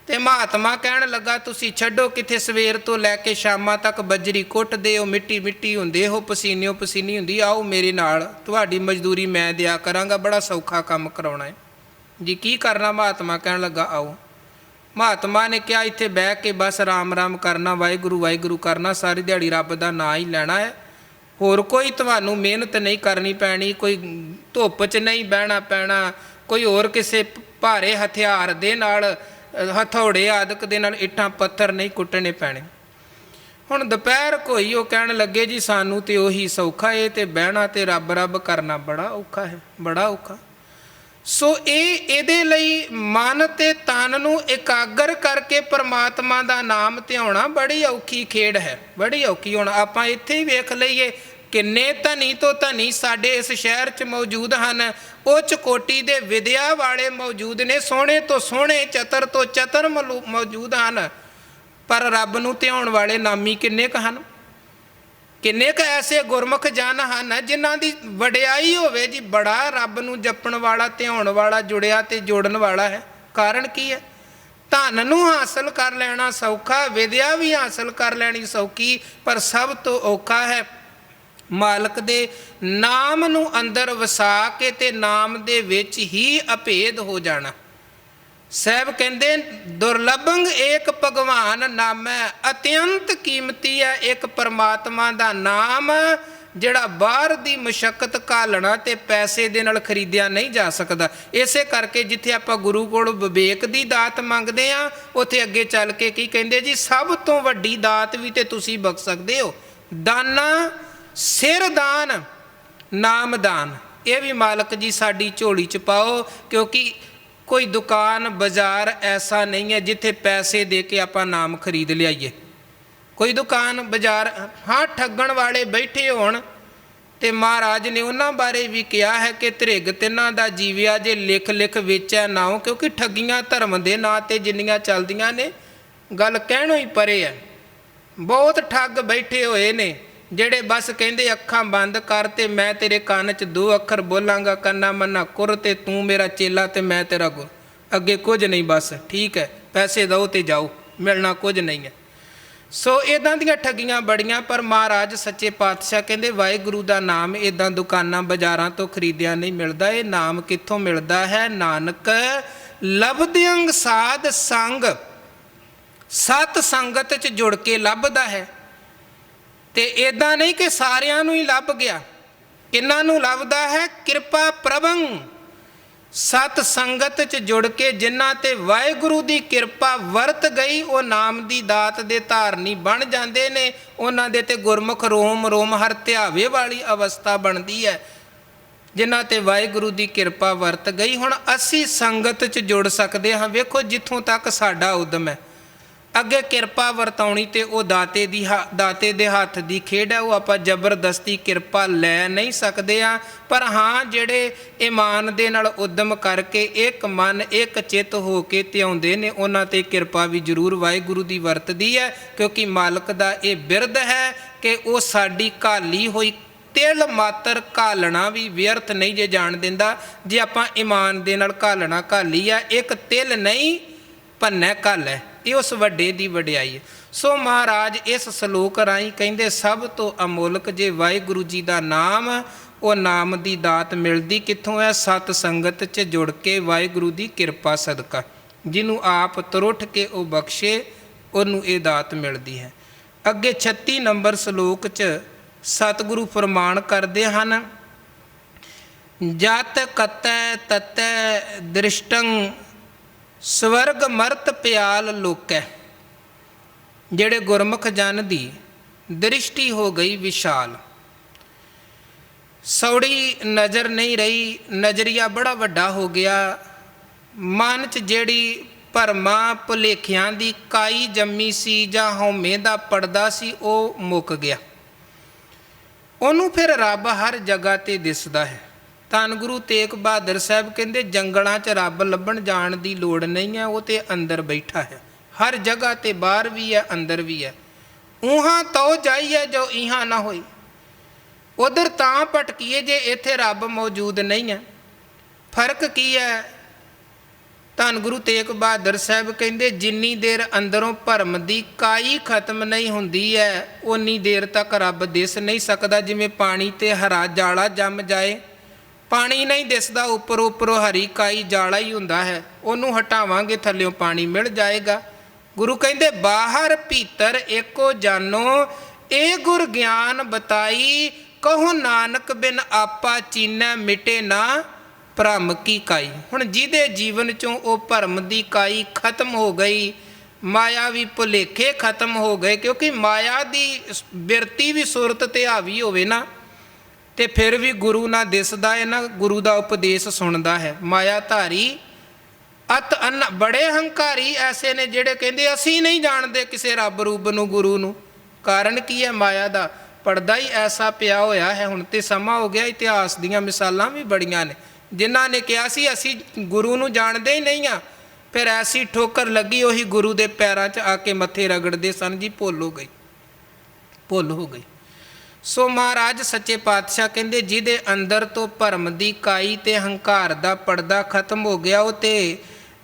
ਤੇ ਮਹਾਤਮਾ ਕਹਿਣ ਲੱਗਾ ਤੁਸੀਂ ਛੱਡੋ, ਕਿਥੇ ਸਵੇਰ ਤੋਂ ਲੈ ਕੇ ਸ਼ਾਮਾਂ ਤੱਕ ਬੱਜਰੀ ਕੁੱਟਦੇ ਹੋ, ਮਿੱਟੀ ਮਿੱਟੀ ਹੁੰਦੇ ਹੋ, ਪਸੀਨਿਓ ਪਸੀਨੀ ਹੁੰਦੀ, ਆਓ ਮੇਰੇ ਨਾਲ, ਤੁਹਾਡੀ ਮਜ਼ਦੂਰੀ ਮੈਂ ਦਿਆ ਕਰਾਂਗਾ, ਬੜਾ ਸੌਖਾ ਕੰਮ ਕਰਾਉਣਾ ਹੈ ਜੀ। ਕੀ ਕਰਨਾ? ਮਹਾਤਮਾ ਕਹਿਣ ਲੱਗਾ ਆਓ। ਮਹਾਤਮਾ ਨੇ ਕਿਹਾ ਇੱਥੇ ਬਹਿ ਕੇ ਬਸ ਰਾਮ ਰਾਮ ਕਰਨਾ, ਵਾਹਿਗੁਰੂ ਵਾਹਿਗੁਰੂ ਕਰਨਾ, ਸਾਰੀ ਦਿਹਾੜੀ ਰੱਬ ਦਾ ਨਾਂ ਹੀ ਲੈਣਾ ਹੈ, ਹੋਰ ਕੋਈ ਤੁਹਾਨੂੰ ਮਿਹਨਤ ਨਹੀਂ ਕਰਨੀ ਪੈਣੀ, ਕੋਈ ਧੁੱਪ 'ਚ ਨਹੀਂ ਬਹਿਣਾ ਪੈਣਾ, ਕੋਈ ਹੋਰ ਕਿਸੇ ਭਾਰੇ ਹਥਿਆਰ ਦੇ ਨਾਲ, ਹਥੌੜੇ ਆਦਿਕ ਦੇ ਨਾਲ ਇੱਟਾਂ ਪੱਥਰ ਨਹੀਂ ਕੁੱਟਣੇ ਪੈਣੇ। ਹੁਣ ਦੁਪਹਿਰ ਕੋਈ ਉਹ ਕਹਿਣ ਲੱਗੇ ਜੀ ਸਾਨੂੰ ਤੇ ਉਹੀ ਸੌਖਾ ਏ, ਤੇ ਬਹਿਣਾ ਤੇ ਰੱਬ ਰੱਬ ਕਰਨਾ ਬੜਾ ਔਖਾ ਹੈ, ਬੜਾ ਔਖਾ। ਸੋ ਇਹਦੇ ਲਈ ਮਨ ਤੇ ਤਨ ਨੂੰ ਇਕਾਗਰ ਕਰਕੇ ਪਰਮਾਤਮਾ ਦਾ ਨਾਮ ਧਿਆਉਣਾ ਬੜੀ ਔਖੀ ਖੇਡ ਹੈ, ਬੜੀ ਔਖੀ। ਹੁਣ ਆਪਾਂ ਇੱਥੇ ਹੀ ਵੇਖ ਲਈਏ, ਕਿੰਨੇ ਧਨੀ ਤੋਂ ਧਨੀ ਸਾਡੇ ਇਸ ਸ਼ਹਿਰ 'ਚ ਮੌਜੂਦ ਹਨ, ਉੱਚ ਕੋਟੀ ਦੇ ਵਿਦਿਆ ਵਾਲੇ ਮੌਜੂਦ ਨੇ, ਸੋਹਣੇ ਤੋਂ ਸੋਹਣੇ, ਚਤਰ ਤੋਂ ਚਤਰ ਮੌਜੂਦ ਹਨ, ਪਰ ਰੱਬ ਨੂੰ ਧਿਆਉਣ ਵਾਲੇ ਨਾਮੀ ਕਿੰਨੇ ਕੁ ਹਨ? ਕਿੰਨੇ ਕੁ ਐਸੇ ਗੁਰਮੁਖ ਜਨ ਹਨ ਜਿਨ੍ਹਾਂ ਦੀ ਵਡਿਆਈ ਹੋਵੇ ਜੀ, ਬੜਾ ਰੱਬ ਨੂੰ ਜਪਣ ਵਾਲਾ, ਧਿਆਉਣ ਵਾਲਾ, ਜੁੜਿਆ ਤੇ ਜੋੜਨ ਵਾਲਾ ਹੈ। ਕਾਰਨ ਕੀ ਹੈ? ਧਨ ਨੂੰ ਹਾਸਲ ਕਰ ਲੈਣਾ ਸੌਖਾ, ਵਿਦਿਆ ਵੀ ਹਾਸਲ ਕਰ ਲੈਣੀ ਸੌਖੀ, ਪਰ ਸਭ ਤੋਂ ਔਖਾ ਹੈ ਮਾਲਕ ਦੇ ਨਾਮ ਨੂੰ ਅੰਦਰ ਵਸਾ ਕੇ ਤੇ ਨਾਮ ਦੇ ਵਿੱਚ ਹੀ ਅਭੇਦ ਹੋ ਜਾਣਾ। ਸਾਹਿਬ ਕਹਿੰਦੇ ਦੁਰਲਭੰਗ ਏਕ ਭਗਵਾਨ ਨਾਮੈ, ਅਤਿਅੰਤ ਕੀਮਤੀ ਹੈ ਇੱਕ ਪਰਮਾਤਮਾ ਦਾ ਨਾਮ, ਜਿਹੜਾ ਬਾਹਰ ਦੀ ਮੁਸ਼ੱਕਤ ਘਾਲਣਾ ਤੇ ਪੈਸੇ ਦੇ ਨਾਲ ਖਰੀਦਿਆ ਨਹੀਂ ਜਾ ਸਕਦਾ। ਇਸੇ ਕਰਕੇ ਜਿੱਥੇ ਆਪਾਂ ਗੁਰੂ ਕੋਲ ਵਿਵੇਕ ਦੀ ਦਾਤ ਮੰਗਦੇ ਹਾਂ, ਉੱਥੇ ਅੱਗੇ ਚੱਲ ਕੇ ਕੀ ਕਹਿੰਦੇ ਜੀ, ਸਭ ਤੋਂ ਵੱਡੀ ਦਾਤ ਵੀ ਤੇ ਤੁਸੀਂ ਬਖਸ਼ ਸਕਦੇ ਹੋ, ਦਾਨਾ ਸਿਰ ਦਾਨ, ਨਾਮ ਦਾਨ। ਇਹ ਵੀ ਮਾਲਕ ਜੀ ਸਾਡੀ ਝੋਲੀ 'ਚ ਪਾਓ, ਕਿਉਂਕਿ ਕੋਈ ਦੁਕਾਨ ਬਾਜ਼ਾਰ ਐਸਾ ਨਹੀਂ ਹੈ ਜਿੱਥੇ ਪੈਸੇ ਦੇ ਕੇ ਆਪਾਂ ਨਾਮ ਖਰੀਦ ਲਿਆਈਏ। ਕੋਈ ਦੁਕਾਨ ਬਾਜ਼ਾਰ, ਹਾਂ ਠੱਗਣ ਵਾਲੇ ਬੈਠੇ ਹੋਣ, ਤੇ ਮਹਾਰਾਜ ਨੇ ਉਹਨਾਂ ਬਾਰੇ ਵੀ ਕਿਹਾ ਹੈ ਕਿ ਧ੍ਰਿਗ ਤਿੰਨਾਂ ਦਾ ਜੀਵਿਆ ਜੇ ਲਿਖ ਲਿਖ ਵੇਚੈ ਨਾਉ, ਕਿਉਂਕਿ ਠੱਗੀਆਂ ਧਰਮ ਦੇ ਨਾਂ 'ਤੇ ਜਿੰਨੀਆਂ ਚੱਲਦੀਆਂ ਨੇ, ਗੱਲ ਕਹਿਣੋਂ ਹੀ ਪਰੇ ਹੈ। ਬਹੁਤ ਠੱਗ ਬੈਠੇ ਹੋਏ ਨੇ ਜਿਹੜੇ ਬਸ ਕਹਿੰਦੇ ਅੱਖਾਂ ਬੰਦ ਕਰ ਤੇ ਮੈਂ ਤੇਰੇ ਕੰਨ 'ਚ 2 ਅੱਖਰ ਬੋਲਾਂਗਾ, ਕੰਨਾ ਮੰਨਾ ਕੁਰ, ਤੇ ਤੂੰ ਮੇਰਾ ਚੇਲਾ ਤੇ ਮੈਂ ਤੇਰਾ ਗੁਰੂ, ਅੱਗੇ ਕੁਝ ਨਹੀਂ, ਬਸ ਠੀਕ ਹੈ, ਪੈਸੇ ਦਿਓ ਤੇ ਜਾਓ, ਮਿਲਣਾ ਕੁਝ ਨਹੀਂ ਹੈ। ਸੋ ਇੱਦਾਂ ਦੀਆਂ ਠੱਗੀਆਂ ਬੜੀਆਂ, ਪਰ ਮਹਾਰਾਜ ਸੱਚੇ ਪਾਤਸ਼ਾਹ ਕਹਿੰਦੇ ਵਾਹਿਗੁਰੂ ਦਾ ਨਾਮ ਇੱਦਾਂ ਦੁਕਾਨਾਂ ਬਾਜ਼ਾਰਾਂ ਤੋਂ ਖਰੀਦਿਆ ਨਹੀਂ ਮਿਲਦਾ। ਇਹ ਨਾਮ ਕਿੱਥੋਂ ਮਿਲਦਾ ਹੈ? ਨਾਨਕ ਲਬਦਿਅੰਗ ਸਾਧ ਸੰਗ, ਸਤ ਸੰਗਤ 'ਚ ਜੁੜ ਕੇ ਲੱਭਦਾ ਹੈ। ਤੇ ਇੱਦਾਂ ਨਹੀਂ ਕਿ ਸਾਰਿਆਂ ਨੂੰ ਹੀ ਲੱਭ ਗਿਆ, ਕਿਹਨਾਂ ਨੂੰ ਲੱਭਦਾ ਹੈ? ਕਿਰਪਾ ਪ੍ਰਭੰ, ਸਤ ਸੰਗਤ 'ਚ ਜੁੜ ਕੇ ਜਿਨ੍ਹਾਂ ਤੇ ਵਾਹਿਗੁਰੂ ਦੀ ਕਿਰਪਾ ਵਰਤ ਗਈ, ਉਹ ਨਾਮ ਦੀ ਦਾਤ ਦੇ ਧਾਰਨੀ ਬਣ ਜਾਂਦੇ ਨੇ। ਉਹਨਾਂ ਦੇ ਤੇ ਗੁਰਮੁਖ ਰੋਮ ਰੋਮ ਹਰ ਧਿਆਵੇ ਵਾਲੀ ਅਵਸਥਾ ਬਣਦੀ ਹੈ, ਜਿਨ੍ਹਾਂ ਤੇ ਵਾਹਿਗੁਰੂ ਦੀ ਕਿਰਪਾ ਵਰਤ ਗਈ। ਹੁਣ ਅਸੀਂ ਸੰਗਤ 'ਚ ਜੁੜ ਸਕਦੇ ਹਾਂ। ਵੇਖੋ ਜਿੱਥੋਂ ਤੱਕ ਸਾਡਾ ਉਦਮ ਹੈ, ਅੱਗੇ ਕਿਰਪਾ ਵਰਤਾਉਣੀ ਤੇ ਉਹ ਦਾਤੇ ਦੇ ਹੱਥ ਦੀ ਖੇਡ ਹੈ, ਉਹ ਆਪਾਂ ਜ਼ਬਰਦਸਤੀ ਕਿਰਪਾ ਲੈ ਨਹੀਂ ਸਕਦੇ ਹਾਂ। ਪਰ ਹਾਂ ਜਿਹੜੇ ਈਮਾਨ ਦੇ ਨਾਲ ਉਦਮ ਕਰਕੇ ਇੱਕ ਮਨ ਇੱਕ ਚਿੱਤ ਹੋ ਕੇ ਧਿਆਉਂਦੇ ਨੇ, ਉਹਨਾਂ ਤੇ ਕਿਰਪਾ ਵੀ ਜ਼ਰੂਰ ਵਾਹਿਗੁਰੂ ਦੀ ਵਰਤਦੀ ਹੈ, ਕਿਉਂਕਿ ਮਾਲਕ ਦਾ ਇਹ ਬਿਰਧ ਹੈ ਕਿ ਉਹ ਸਾਡੀ ਘਾਲੀ ਹੋਈ ਤਿਲ ਮਾਤਰ ਘਾਲਣਾ ਵੀ ਵਿਅਰਥ ਨਹੀਂ ਜੇ ਜਾਣ ਦਿੰਦਾ। ਜੇ ਆਪਾਂ ਈਮਾਨ ਦੇ ਨਾਲ ਘਾਲਣਾ ਘਾਲੀ ਆ, ਇੱਕ ਤਿਲ ਨਹੀਂ ਭੰਨੈ ਘਾਲ ਹੈ, ਇਹ ਉਸ ਵੱਡੇ ਦੀ ਵਡਿਆਈ ਹੈ। ਸੋ ਮਹਾਰਾਜ ਇਸ ਸਲੋਕ ਰਾਹੀਂ ਕਹਿੰਦੇ ਸਭ ਤੋਂ ਅਮੋਲਕ ਜੇ ਵਾਹਿਗੁਰੂ ਜੀ ਦਾ ਨਾਮ, ਉਹ ਨਾਮ ਦੀ ਦਾਤ ਮਿਲਦੀ ਕਿੱਥੋਂ ਹੈ? ਸਤ ਸੰਗਤ 'ਚ ਜੁੜ ਕੇ ਵਾਹਿਗੁਰੂ ਦੀ ਕਿਰਪਾ ਸਦਕਾ। ਜਿਹਨੂੰ ਆਪ ਤਰੁੱਠ ਕੇ ਉਹ ਬਖਸ਼ੇ, ਉਹਨੂੰ ਇਹ ਦਾਤ ਮਿਲਦੀ ਹੈ। ਅੱਗੇ 36 ਨੰਬਰ ਸਲੋਕ 'ਚ ਸਤਿਗੁਰੂ ਫਰਮਾਨ ਕਰਦੇ ਹਨ, ਜਤ ਕਤੈ ਤਤੈ ਦ੍ਰਿਸ਼ਟੰ ਸਵਰਗ ਮਰਤ ਪਿਆਲ ਲੋਕੈ। ਜਿਹੜੇ ਗੁਰਮੁਖ ਜਨ ਦੀ ਦ੍ਰਿਸ਼ਟੀ ਹੋ ਗਈ ਵਿਸ਼ਾਲ, ਸੌੜੀ ਨਜ਼ਰ ਨਹੀਂ ਰਹੀ, ਨਜ਼ਰੀਆ ਬੜਾ ਵੱਡਾ ਹੋ ਗਿਆ, ਮਨ 'ਚ ਜਿਹੜੀ ਭਰਮਾਂ ਭੁਲੇਖਿਆਂ ਦੀ ਕਾਈ ਜੰਮੀ ਸੀ ਜਾਂ ਹਉਮੈ ਦਾ ਪਰਦਾ ਸੀ, ਉਹ ਮੁੱਕ ਗਿਆ। ਉਹਨੂੰ ਫਿਰ ਰੱਬ ਹਰ ਜਗ੍ਹਾ 'ਤੇ ਦਿਸਦਾ ਹੈ। ਧੰਨ ਗੁਰੂ ਤੇਗ ਬਹਾਦਰ ਸਾਹਿਬ ਕਹਿੰਦੇ ਜੰਗਲਾਂ 'ਚ ਰੱਬ ਲੱਭਣ ਜਾਣ ਦੀ ਲੋੜ ਨਹੀਂ ਹੈ, ਉਹ ਤੇ ਅੰਦਰ ਬੈਠਾ ਹੈ, ਹਰ ਜਗ੍ਹਾ 'ਤੇ, ਬਾਹਰ ਵੀ ਹੈ ਅੰਦਰ ਵੀ ਹੈ। ਊਹਾਂ ਤਉ ਜਾਈਏ ਜੋ ਇਹਾਂ ਨਾ ਹੋਈ, ਉਧਰ ਤਾਂ ਭਟਕੀਏ ਜੇ ਇੱਥੇ ਰੱਬ ਮੌਜੂਦ ਨਹੀਂ ਹੈ। ਫਰਕ ਕੀ ਹੈ? ਧੰਨ ਗੁਰੂ ਤੇਗ ਬਹਾਦਰ ਸਾਹਿਬ ਕਹਿੰਦੇ ਜਿੰਨੀ ਦੇਰ ਅੰਦਰੋਂ ਭਰਮ ਦੀ ਕਾਈ ਖਤਮ ਨਹੀਂ ਹੁੰਦੀ ਹੈ ਉਨੀ ਦੇਰ ਤੱਕ ਰੱਬ ਦਿਸ ਨਹੀਂ ਸਕਦਾ। ਜਿਵੇਂ ਪਾਣੀ ਤੇ ਹਰਾ ਜਾਲਾ ਜੰਮ ਜਾਏ, ਪਾਣੀ ਨਹੀਂ ਦਿਸਦਾ, ਉੱਪਰੋਂ ਹਰੀ ਕਾਈ ਜਾਲਾ ਹੀ ਹੁੰਦਾ ਹੈ, ਉਹਨੂੰ ਹਟਾਵਾਂਗੇ ਥੱਲਿਓਂ ਪਾਣੀ ਮਿਲ ਜਾਏਗਾ। ਗੁਰੂ ਕਹਿੰਦੇ ਬਾਹਰ ਭੀਤਰ ਏਕੋ ਜਾਨੋ, ਇਹ ਗੁਰ ਗਿਆਨ ਬਤਾਈ, ਕਹੋ ਨਾਨਕ ਬਿਨ ਆਪਾ ਚੀਨੈ ਮਿਟੇ ਨਾ ਭਰਮ ਕੀ ਕਾਈ। ਹੁਣ ਜਿਹਦੇ ਜੀਵਨ ਚੋਂ ਉਹ ਭਰਮ ਦੀ ਕਾਈ ਖਤਮ ਹੋ ਗਈ, ਮਾਇਆ ਵੀ ਭੁਲੇਖੇ ਖਤਮ ਹੋ ਗਏ, ਕਿਉਂਕਿ ਮਾਇਆ ਦੀ ਬਿਰਤੀ ਵੀ ਸੁਰਤ ਤੇ ਹਾਵੀ ਹੋਵੇ ਨਾ ਤੇ ਫਿਰ ਵੀ ਗੁਰੂ ਨਾ ਦਿਸਦਾ ਹੈ ਨਾ ਗੁਰੂ ਦਾ ਉਪਦੇਸ਼ ਸੁਣਦਾ ਹੈ। ਮਾਇਆ ਧਾਰੀ ਅਤ ਅੰਨ, ਬੜੇ ਹੰਕਾਰੀ ਐਸੇ ਨੇ ਜਿਹੜੇ ਕਹਿੰਦੇ ਅਸੀਂ ਨਹੀਂ ਜਾਣਦੇ ਕਿਸੇ ਰੱਬ ਰੂਪ ਨੂੰ, ਗੁਰੂ ਨੂੰ। ਕਾਰਨ ਕੀ ਹੈ? ਮਾਇਆ ਦਾ ਪਰਦਾ ਹੀ ਐਸਾ ਪਿਆ ਹੋਇਆ ਹੈ। ਹੁਣ ਤੇ ਸਮਾਂ ਹੋ ਗਿਆ, ਇਤਿਹਾਸ ਦੀਆਂ ਮਿਸਾਲਾਂ ਵੀ ਬੜੀਆਂ ਨੇ ਜਿਨ੍ਹਾਂ ਨੇ ਕਿਹਾ ਸੀ ਅਸੀਂ ਗੁਰੂ ਨੂੰ ਜਾਣਦੇ ਹੀ ਨਹੀਂ ਹਾਂ, ਫਿਰ ਐਸੀ ਠੋਕਰ ਲੱਗੀ ਉਹੀ ਗੁਰੂ ਦੇ ਪੈਰਾਂ 'ਚ ਆ ਕੇ ਮੱਥੇ ਰਗੜਦੇ ਸਨ ਜੀ, ਭੁੱਲ ਹੋ ਗਈ। ਸੋ ਮਹਾਰਾਜ ਸੱਚੇ ਪਾਤਸ਼ਾਹ ਕਹਿੰਦੇ ਜਿਹਦੇ ਅੰਦਰ ਤੋਂ ਭਰਮ ਦੀ ਕਾਈ ਤੇ ਹੰਕਾਰ ਦਾ ਪਰਦਾ ਖਤਮ ਹੋ ਗਿਆ, ਉਹ ਤੇ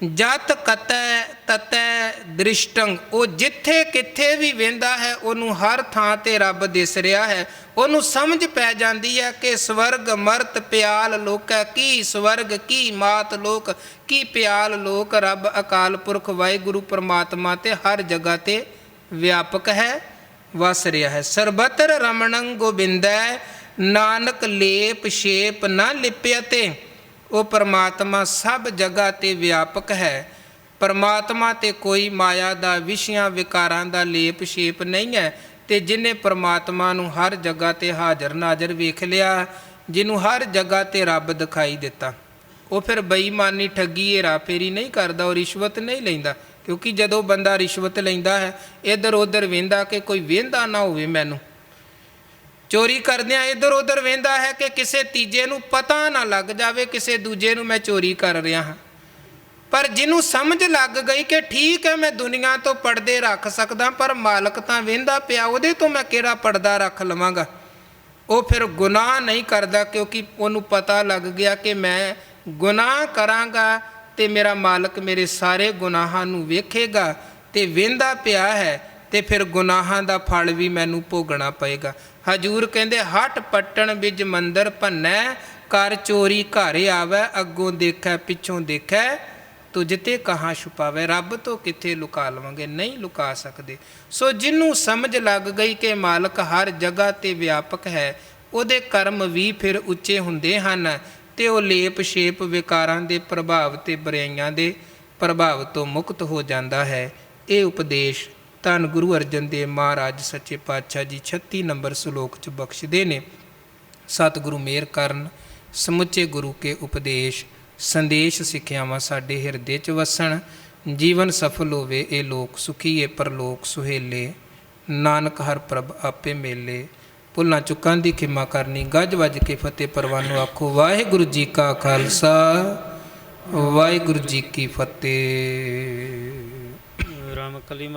ਜਤ ਕਤੈ ਤਤੈ ਦ੍ਰਿਸ਼ਟੰ, ਉਹ ਜਿੱਥੇ ਕਿੱਥੇ ਵੀ ਵੇਂਦਾ ਹੈ ਉਹਨੂੰ ਹਰ ਥਾਂ ਤੇ ਰੱਬ ਦਿਸ ਰਿਹਾ ਹੈ। ਉਹਨੂੰ ਸਮਝ ਪੈ ਜਾਂਦੀ ਹੈ ਕਿ ਸਵਰਗ ਮਰਤ ਪਿਆਲ ਲੋਕੈ, ਕੀ ਸਵਰਗ ਕੀ ਮਾਤ ਲੋਕ, ਕੀ ਪਿਆਲ ਲੋਕ। ਰੱਬ ਅਕਾਲ ਪੁਰਖ ਵਾਹਿਗੁਰੂ ਪਰਮਾਤਮਾ ਤੇ ਹਰ ਜਗ੍ਹਾ ਤੇ ਵਿਆਪਕ ਹੈ, ਵਸ ਰਿਹਾ ਹੈ। ਸਰਬਤਰ ਰਮਣੰ ਗੋਬਿੰਦੈ, ਨਾਨਕ ਲੇਪ ਸ਼ੇਪ ਨਾ ਲਿਪਿਆ ਤੇ। ਉਹ ਪਰਮਾਤਮਾ ਸਭ ਜਗ੍ਹਾ ਤੇ ਵਿਆਪਕ ਹੈ। ਪਰਮਾਤਮਾ ਤੇ ਕੋਈ ਮਾਇਆ ਦਾ ਵਿਸ਼ਿਆਂ ਵਿਕਾਰਾਂ ਦਾ ਲੇਪ ਸ਼ੇਪ ਨਹੀਂ ਹੈ। ਤੇ ਜਿਹਨੇ ਪਰਮਾਤਮਾ ਨੂੰ ਹਰ ਜਗ੍ਹਾ ਤੇ ਹਾਜ਼ਰ ਨਾਜ਼ਰ ਵੇਖ ਲਿਆ, ਜਿਹਨੂੰ ਹਰ ਜਗ੍ਹਾ ਤੇ ਰੱਬ ਦਿਖਾਈ ਦਿੱਤਾ, ਉਹ ਫਿਰ ਬੇਈਮਾਨੀ ਠੱਗੀ ਹੇਰਾ ਫੇਰੀ ਨਹੀਂ ਕਰਦਾ, ਉਹ ਰਿਸ਼ਵਤ ਨਹੀਂ ਲੈਂਦਾ। ਕਿਉਂਕਿ ਜਦੋਂ ਬੰਦਾ ਰਿਸ਼ਵਤ ਲੈਂਦਾ ਹੈ, ਇੱਧਰ ਉੱਧਰ ਵੇਂਦਾ ਕਿ ਕੋਈ ਵੇਂਦਾ ਨਾ ਹੋਵੇ ਮੈਨੂੰ, ਚੋਰੀ ਕਰਦਿਆਂ ਇੱਧਰ ਉੱਧਰ ਵੇਂਦਾ ਹੈ ਕਿ ਕਿਸੇ ਤੀਜੇ ਨੂੰ ਪਤਾ ਨਾ ਲੱਗ ਜਾਵੇ ਕਿਸੇ ਦੂਜੇ ਨੂੰ ਮੈਂ ਚੋਰੀ ਕਰ ਰਿਹਾ ਹਾਂ। ਪਰ ਜਿਹਨੂੰ ਸਮਝ ਲੱਗ ਗਈ ਕਿ ਠੀਕ ਹੈ ਮੈਂ ਦੁਨੀਆ ਤੋਂ ਪਰਦੇ ਰੱਖ ਸਕਦਾ, ਪਰ ਮਾਲਕ ਤਾਂ ਵੇਂਦਾ ਪਿਆ, ਉਹਦੇ ਤੋਂ ਮੈਂ ਕਿਹੜਾ ਪਰਦਾ ਰੱਖ ਲਵਾਂਗਾ, ਉਹ ਫਿਰ ਗੁਨਾਹ ਨਹੀਂ ਕਰਦਾ। ਕਿਉਂਕਿ ਉਹਨੂੰ ਪਤਾ ਲੱਗ ਗਿਆ ਕਿ ਮੈਂ ਗੁਨਾਹ ਕਰਾਂਗਾ ਤੇ ਮੇਰਾ ਮਾਲਕ ਮੇਰੇ ਸਾਰੇ ਗੁਨਾਹਾਂ ਨੂੰ ਵੇਖੇਗਾ ਤੇ ਵੇਂਦਾ ਪਿਆ ਹੈ, ਤੇ ਫਿਰ ਗੁਨਾਹਾਂ ਦਾ ਫਲ ਵੀ ਮੈਨੂੰ ਭੋਗਣਾ ਪਏਗਾ। ਹਜੂਰ ਕਹਿੰਦੇ ਹੱਟ ਪੱਟਣ ਵਿੱਚ ਮੰਦਰ ਭੰਨੈ, ਕਰ ਚੋਰੀ ਘਰ ਆਵੈ, ਅੱਗੋਂ ਦੇਖੈ ਪਿੱਛੋਂ ਦੇਖੈ, ਤੁਝ ਤੇ ਕਹਾਂ ਛੁਪਾਵੇ। ਰੱਬ ਤੋਂ ਕਿੱਥੇ ਲੁਕਾ ਲਵਾਂਗੇ? ਨਹੀਂ ਲੁਕਾ ਸਕਦੇ। ਸੋ ਜਿਹਨੂੰ ਸਮਝ ਲੱਗ ਗਈ ਕਿ ਮਾਲਕ ਹਰ ਜਗ੍ਹਾ ਤੇ ਵਿਆਪਕ ਹੈ, ਉਹਦੇ ਕਰਮ ਵੀ ਫਿਰ ਉੱਚੇ ਹੁੰਦੇ ਹਨ ਤੇ ਉਹ ਲੇਪ ਸ਼ੇਪ ਵਿਕਾਰਾਂ ਦੇ ਪ੍ਰਭਾਵ ਤੇ ਬੁਰਾਈਆਂ ਦੇ ਪ੍ਰਭਾਵ ਤੋਂ ਮੁਕਤ ਹੋ ਜਾਂਦਾ ਹੈ। ਇਹ ਉਪਦੇਸ਼ ਧੰਨ ਗੁਰੂ ਅਰਜਨ ਦੇਵ ਮਹਾਰਾਜ ਸੱਚੇ ਪਾਤਸ਼ਾਹ ਜੀ 36 ਨੰਬਰ ਸ਼ਲੋਕ 'ਚ ਬਖਸ਼ਦੇ ਨੇ। ਸਤਿਗੁਰੂ ਮਿਹਰ ਕਰਨ, ਸਮੁੱਚੇ ਗੁਰੂ ਕੇ ਉਪਦੇਸ਼ ਸੰਦੇਸ਼ ਸਿੱਖਿਆਵਾਂ ਸਾਡੇ ਹਿਰਦੇ 'ਚ ਵਸਣ, ਜੀਵਨ ਸਫਲ ਹੋਵੇ ਇਹ ਲੋਕ ਸੁਖੀਏ ਪਰਲੋਕ ਸੁਹੇਲੇ, ਨਾਨਕ ਹਰ ਪ੍ਰਭ ਆਪੇ ਮੇਲੇ। ਭੁੱਲਾਂ ਚੁੱਕਾਂ ਦੀ ਖਿਮਾ ਕਰਨੀ, ਗੱਜ ਵੱਜ ਕੇ ਫਤਿਹ ਪਰਵਾਨੋ ਆਖੋ। ਵਾਹਿਗੁਰੂ ਜੀ ਕਾ ਖਾਲਸਾ, ਵਾਹਿਗੁਰੂ ਜੀ ਕੀ ਫਤਿਹ। ਰਾਮ ਕਲੀ